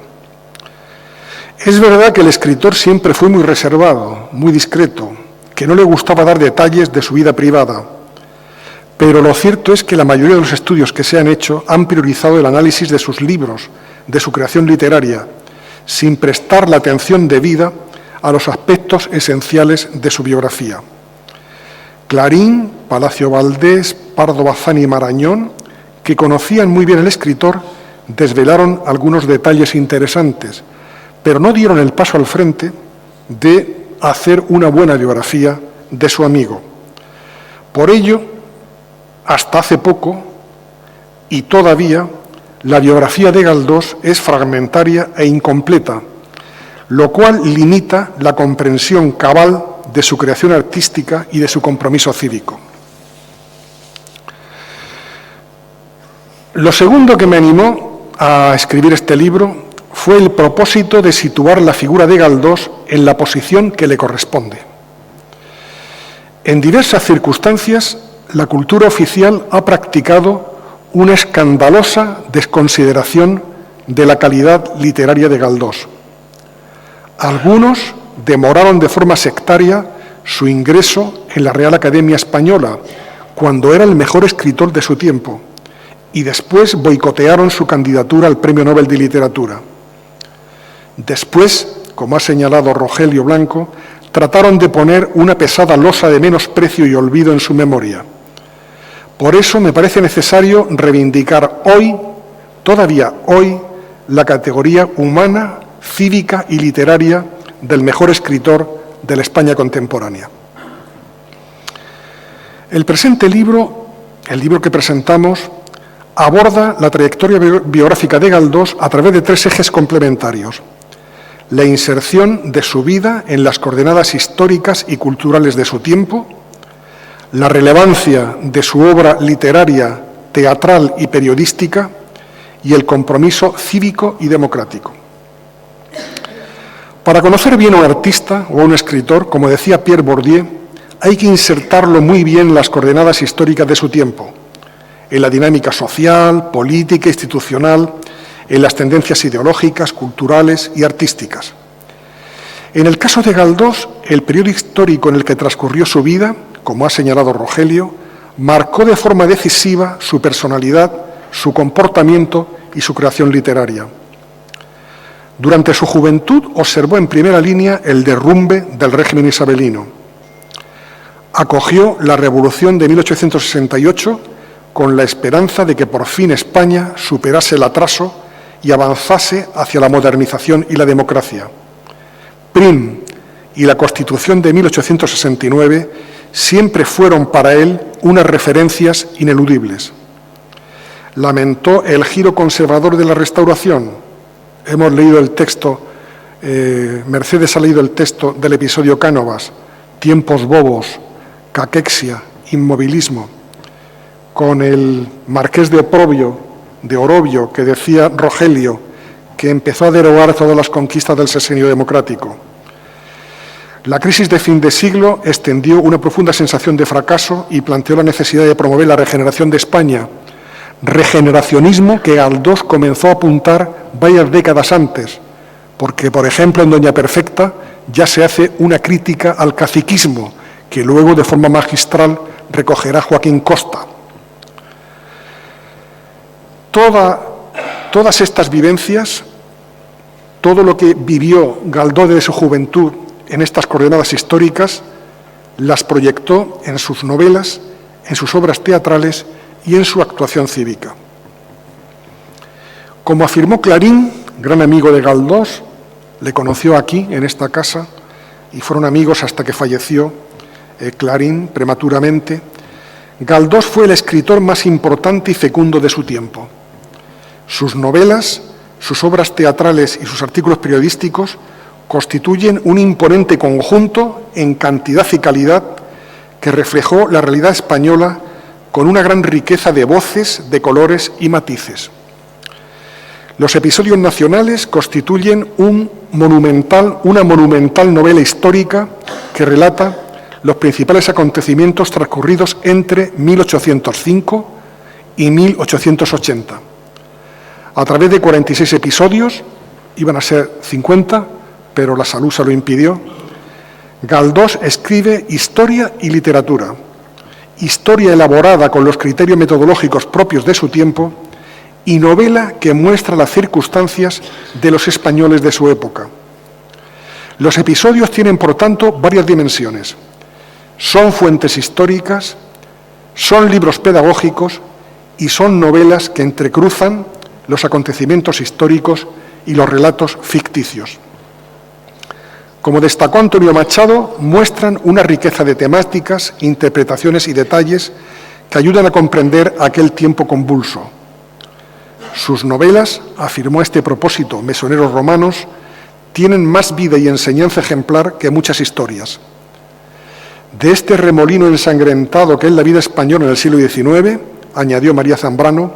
Es verdad que el escritor siempre fue muy reservado, muy discreto, que no le gustaba dar detalles de su vida privada, pero lo cierto es que la mayoría de los estudios que se han hecho han priorizado el análisis de sus libros, de su creación literaria, sin prestar la atención debida a los aspectos esenciales de su biografía. Clarín, Palacio Valdés, Pardo Bazán y Marañón, que conocían muy bien al escritor, desvelaron algunos detalles interesantes, pero no dieron el paso al frente de hacer una buena biografía de su amigo. Por ello, hasta hace poco, y todavía, la biografía de Galdós es fragmentaria e incompleta, lo cual limita la comprensión cabal de su creación artística y de su compromiso cívico. Lo segundo que me animó a escribir este libro fue el propósito de situar la figura de Galdós en la posición que le corresponde. En diversas circunstancias, la cultura oficial ha practicado una escandalosa desconsideración de la calidad literaria de Galdós. Algunos demoraron de forma sectaria su ingreso en la Real Academia Española, cuando era el mejor escritor de su tiempo, y después boicotearon su candidatura al Premio Nobel de Literatura. Después, como ha señalado Rogelio Blanco, trataron de poner una pesada losa de menosprecio y olvido en su memoria. Por eso me parece necesario reivindicar hoy, todavía hoy, la categoría humana, cívica y literaria del mejor escritor de la España contemporánea. El presente libro, el libro que presentamos, aborda la trayectoria biográfica de Galdós a través de tres ejes complementarios: la inserción de su vida en las coordenadas históricas y culturales de su tiempo, la relevancia de su obra literaria, teatral y periodística, y el compromiso cívico y democrático. Para conocer bien a un artista o a un escritor, como decía Pierre Bourdieu, hay que insertarlo muy bien en las coordenadas históricas de su tiempo, en la dinámica social, política, institucional, en las tendencias ideológicas, culturales y artísticas. En el caso de Galdós, el periodo histórico en el que transcurrió su vida, como ha señalado Rogelio, marcó de forma decisiva su personalidad, su comportamiento y su creación literaria. Durante su juventud observó en primera línea el derrumbe del régimen isabelino. Acogió la Revolución de 1868 con la esperanza de que por fin España superase el atraso y avanzase hacia la modernización y la democracia. Prim y la Constitución de 1869 siempre fueron para él unas referencias ineludibles. Lamentó el giro conservador de la Restauración. Hemos leído el texto, Mercedes ha leído el texto del episodio Cánovas, tiempos bobos, caquexia, inmovilismo, con el marqués de Orobio, que decía Rogelio, que empezó a derogar todas las conquistas del sexenio democrático. La crisis de fin de siglo extendió una profunda sensación de fracaso y planteó la necesidad de promover la regeneración de España, regeneracionismo que Galdós comenzó a apuntar varias décadas antes, porque, por ejemplo, en Doña Perfecta ya se hace una crítica al caciquismo, que luego de forma magistral recogerá Joaquín Costa. Todas estas vivencias, todo lo que vivió Galdós desde su juventud en estas coordenadas históricas, las proyectó en sus novelas, en sus obras teatrales y en su actuación cívica. Como afirmó Clarín, gran amigo de Galdós, le conoció aquí, en esta casa, y fueron amigos hasta que falleció Clarín prematuramente, Galdós fue el escritor más importante y fecundo de su tiempo. Sus novelas, sus obras teatrales y sus artículos periodísticos constituyen un imponente conjunto en cantidad y calidad que reflejó la realidad española con una gran riqueza de voces, de colores y matices. Los episodios nacionales constituyen una monumental novela histórica que relata los principales acontecimientos transcurridos entre 1805 y 1880. A través de 46 episodios, iban a ser 50, pero la salud se lo impidió, Galdós escribe historia y literatura, historia elaborada con los criterios metodológicos propios de su tiempo y novela que muestra las circunstancias de los españoles de su época. Los episodios tienen, por tanto, varias dimensiones. Son fuentes históricas, son libros pedagógicos y son novelas que entrecruzan los acontecimientos históricos y los relatos ficticios. Como destacó Antonio Machado, muestran una riqueza de temáticas, interpretaciones y detalles que ayudan a comprender aquel tiempo convulso. Sus novelas, afirmó a este propósito Mesoneros Romanos, tienen más vida y enseñanza ejemplar que muchas historias. De este remolino ensangrentado que es la vida española en el siglo XIX, añadió María Zambrano,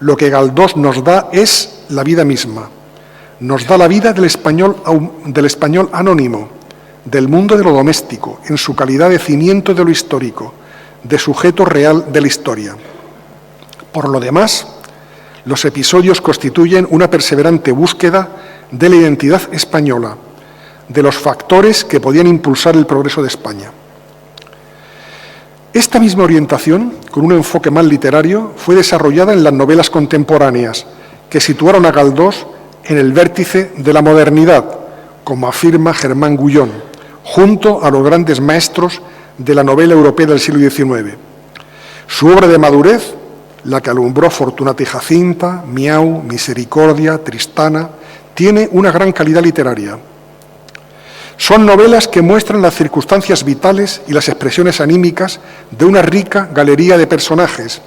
lo que Galdós nos da es la vida misma. Nos da la vida del español anónimo, del mundo de lo doméstico, en su calidad de cimiento de lo histórico, de sujeto real de la historia. Por lo demás, los episodios constituyen una perseverante búsqueda de la identidad española, de los factores que podían impulsar el progreso de España. Esta misma orientación, con un enfoque más literario, fue desarrollada en las novelas contemporáneas, que situaron a Galdós en el vértice de la modernidad, como afirma Germán Gullón, junto a los grandes maestros de la novela europea del siglo XIX. Su obra de madurez, la que alumbró Fortunata y Jacinta, Miau, Misericordia, Tristana, tiene una gran calidad literaria. Son novelas que muestran las circunstancias vitales y las expresiones anímicas de una rica galería de personajes,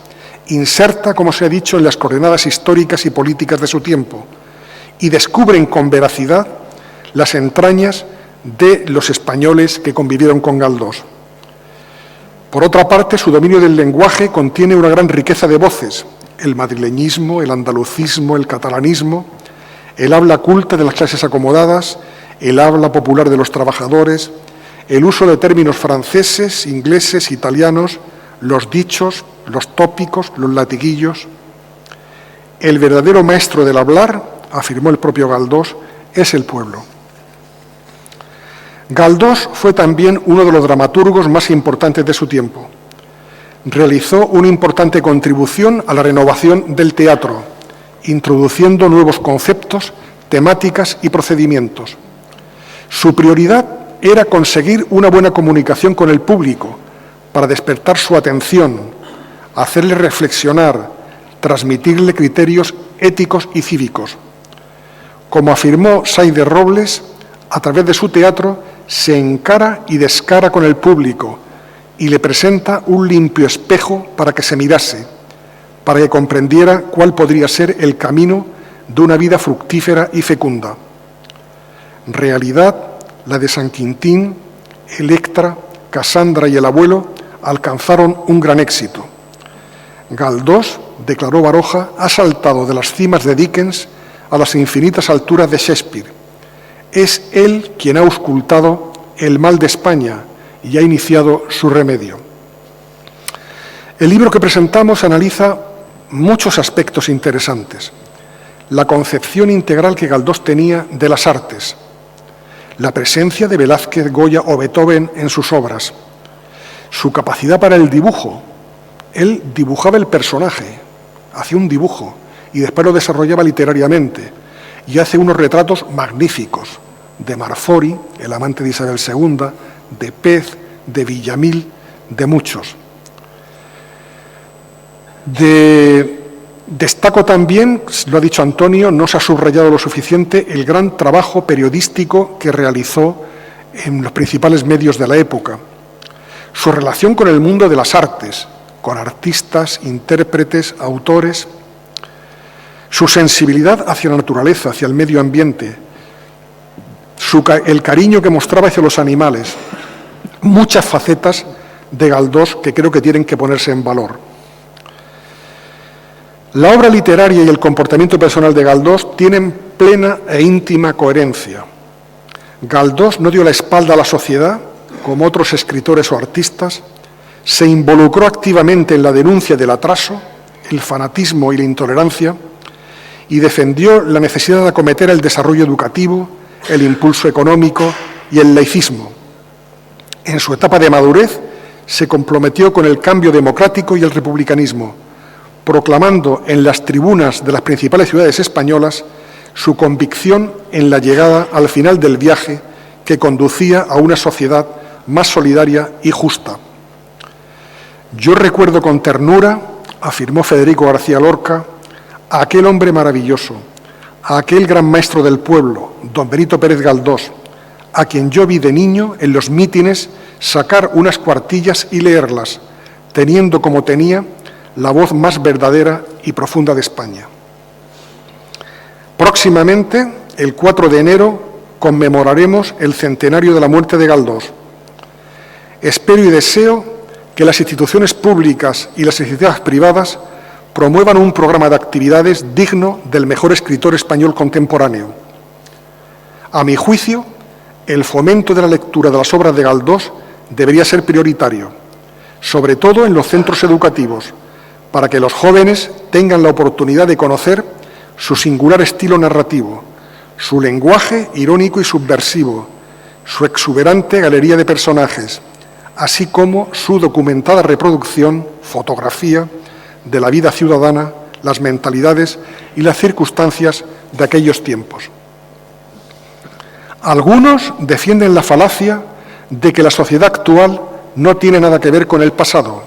inserta, como se ha dicho, en las coordenadas históricas y políticas de su tiempo, y descubren con veracidad las entrañas de los españoles que convivieron con Galdós. Por otra parte, su dominio del lenguaje contiene una gran riqueza de voces, el madrileñismo, el andalucismo, el catalanismo, el habla culta de las clases acomodadas, el habla popular de los trabajadores, el uso de términos franceses, ingleses, italianos, los dichos, los tópicos, los latiguillos. El verdadero maestro del hablar, afirmó el propio Galdós, es el pueblo. Galdós fue también uno de los dramaturgos más importantes de su tiempo. Realizó una importante contribución a la renovación del teatro, introduciendo nuevos conceptos, temáticas y procedimientos. Su prioridad era conseguir una buena comunicación con el público para despertar su atención, hacerle reflexionar, transmitirle criterios éticos y cívicos. Como afirmó Saiz de Robles, a través de su teatro se encara y descara con el público y le presenta un limpio espejo para que se mirase, para que comprendiera cuál podría ser el camino de una vida fructífera y fecunda. Realidad, la de San Quintín, Electra, Casandra y el abuelo alcanzaron un gran éxito. Galdós, declaró Baroja, ha saltado de las cimas de Dickens a las infinitas alturas de Shakespeare. Es él quien ha auscultado el mal de España y ha iniciado su remedio. El libro que presentamos analiza muchos aspectos interesantes. La concepción integral que Galdós tenía de las artes, la presencia de Velázquez, Goya o Beethoven en sus obras, su capacidad para el dibujo. Él dibujaba el personaje, hacía un dibujo y después lo desarrollaba literariamente y hace unos retratos magníficos de Marfori, el amante de Isabel II, de Pez, de Villamil, de muchos. Destaco también, lo ha dicho Antonio, no se ha subrayado lo suficiente, el gran trabajo periodístico que realizó en los principales medios de la época. Su relación con el mundo de las artes, con artistas, intérpretes, autores, su sensibilidad hacia la naturaleza, hacia el medio ambiente, el cariño que mostraba hacia los animales, muchas facetas de Galdós que creo que tienen que ponerse en valor. La obra literaria y el comportamiento personal de Galdós tienen plena e íntima coherencia. Galdós no dio la espalda a la sociedad, como otros escritores o artistas, se involucró activamente en la denuncia del atraso, el fanatismo y la intolerancia y defendió la necesidad de acometer el desarrollo educativo, el impulso económico y el laicismo. En su etapa de madurez se comprometió con el cambio democrático y el republicanismo, proclamando en las tribunas de las principales ciudades españolas su convicción en la llegada al final del viaje que conducía a una sociedad más solidaria y justa. Yo recuerdo con ternura, afirmó Federico García Lorca, a aquel hombre maravilloso, a aquel gran maestro del pueblo, don Benito Pérez Galdós, a quien yo vi de niño en los mítines sacar unas cuartillas y leerlas, teniendo como tenía la voz más verdadera y profunda de España. Próximamente, el 4 de enero, conmemoraremos el centenario de la muerte de Galdós. Espero y deseo que las instituciones públicas y las iniciativas privadas promuevan un programa de actividades digno del mejor escritor español contemporáneo. A mi juicio, el fomento de la lectura de las obras de Galdós debería ser prioritario, sobre todo en los centros educativos, para que los jóvenes tengan la oportunidad de conocer su singular estilo narrativo, su lenguaje irónico y subversivo, su exuberante galería de personajes, así como su documentada reproducción, fotografía, de la vida ciudadana, las mentalidades y las circunstancias de aquellos tiempos. Algunos defienden la falacia de que la sociedad actual no tiene nada que ver con el pasado,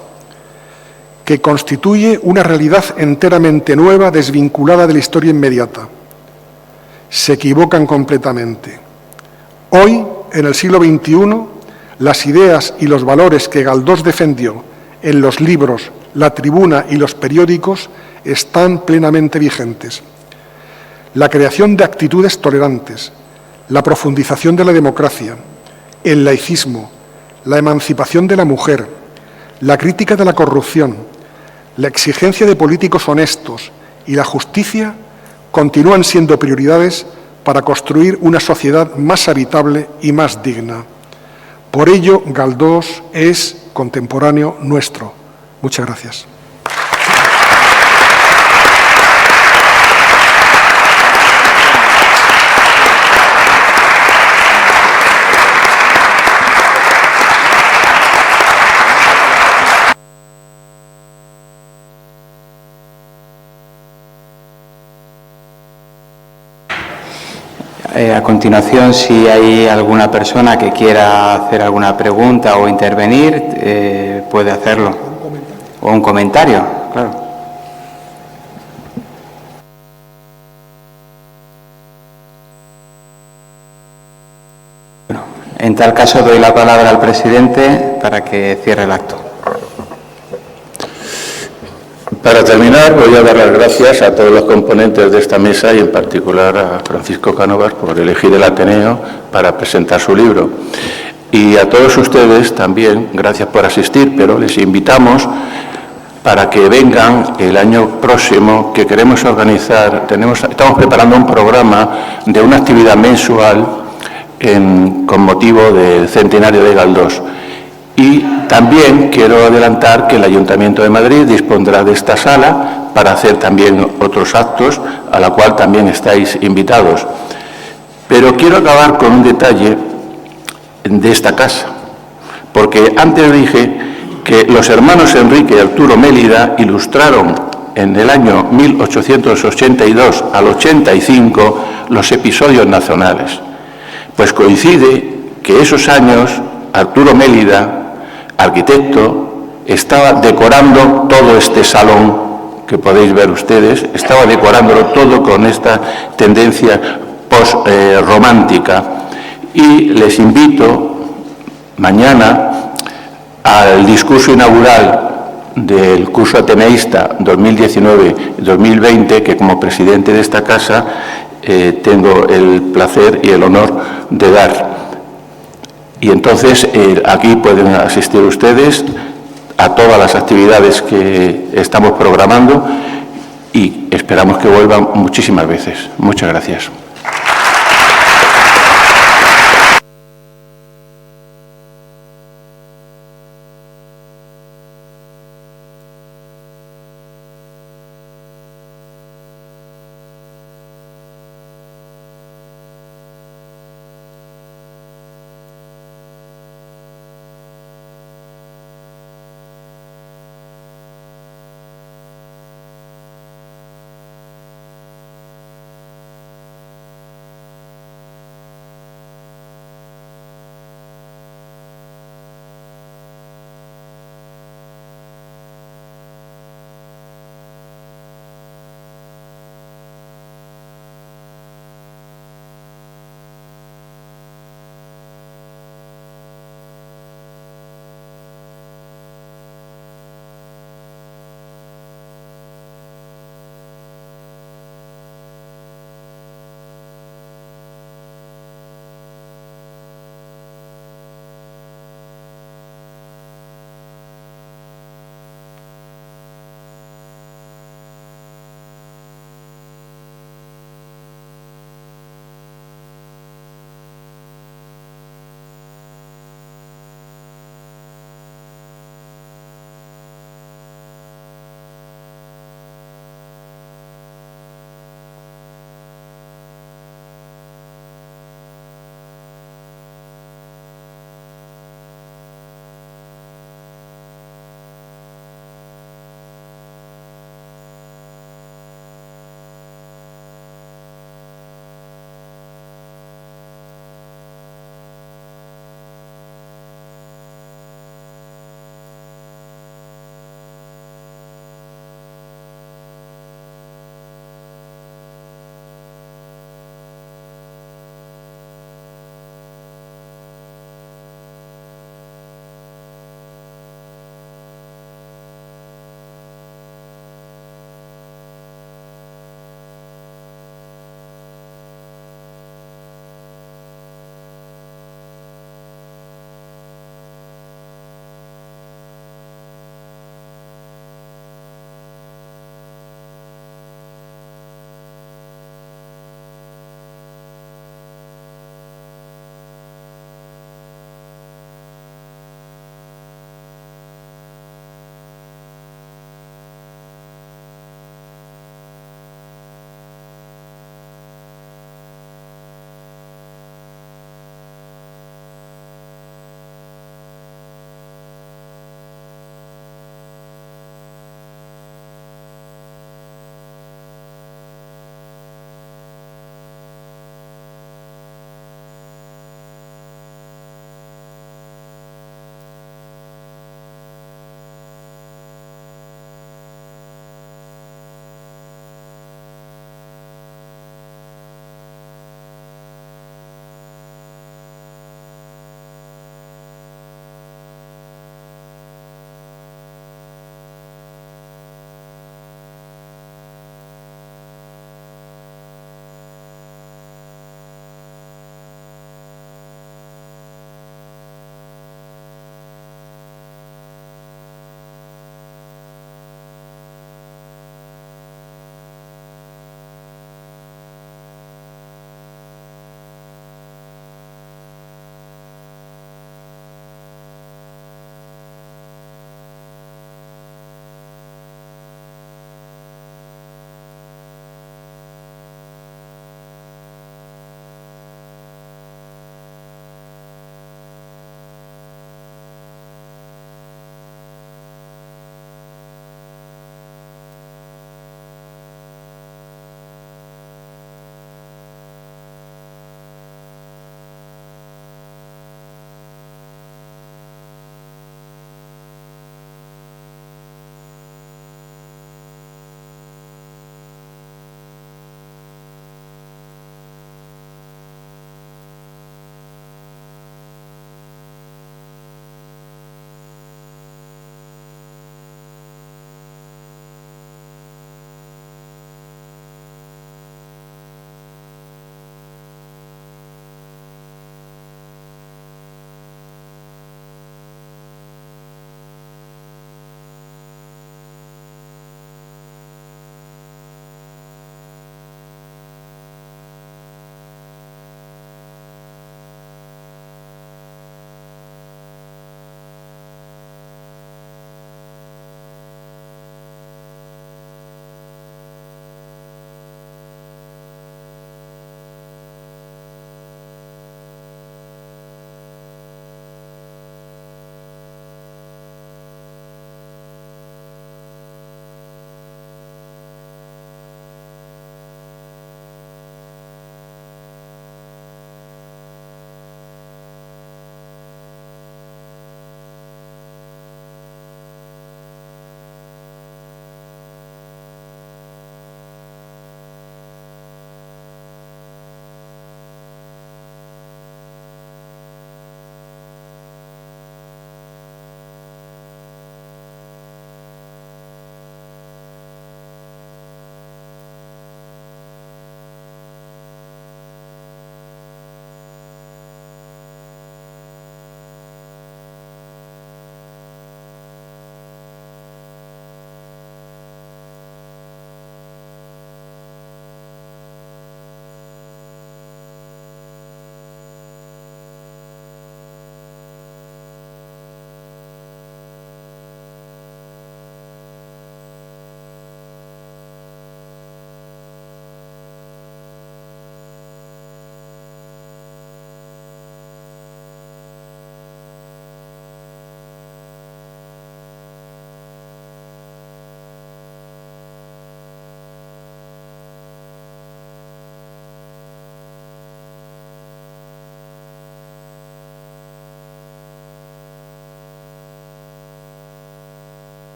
que constituye una realidad enteramente nueva, desvinculada de la historia inmediata. Se equivocan completamente. Hoy, en el siglo XXI, las ideas y los valores que Galdós defendió en los libros, la tribuna y los periódicos están plenamente vigentes. La creación de actitudes tolerantes, la profundización de la democracia, el laicismo, la emancipación de la mujer, la crítica de la corrupción, la exigencia de políticos honestos y la justicia continúan siendo prioridades para construir una sociedad más habitable y más digna. Por ello, Galdós es contemporáneo nuestro. Muchas gracias. A continuación, si hay alguna persona que quiera hacer alguna pregunta o intervenir, puede hacerlo. O un comentario, claro. Bueno, en tal caso doy la palabra al presidente para que cierre el acto. Para terminar, voy a dar las gracias a todos los componentes de esta mesa y en particular a Francisco Cánovas por elegir el Ateneo para presentar su libro. Y a todos ustedes también, gracias por asistir, pero les invitamos para que vengan el año próximo, que queremos organizar. Estamos preparando un programa de una actividad mensual con motivo del centenario de Galdós. Y también quiero adelantar que el Ayuntamiento de Madrid dispondrá de esta sala para hacer también otros actos, a la cual también estáis invitados. Pero quiero acabar con un detalle de esta casa, porque antes dije que los hermanos Enrique y Arturo Mélida ilustraron en el año 1882 al 85 los episodios nacionales. Pues coincide que esos años Arturo Mélida, arquitecto, estaba decorando todo este salón que podéis ver ustedes, estaba decorándolo todo con esta tendencia post-romántica. Y les invito mañana al discurso inaugural del curso ateneísta 2019-2020, que como presidente de esta casa tengo el placer y el honor de dar. Y entonces aquí pueden asistir ustedes a todas las actividades que estamos programando y esperamos que vuelvan muchísimas veces. Muchas gracias.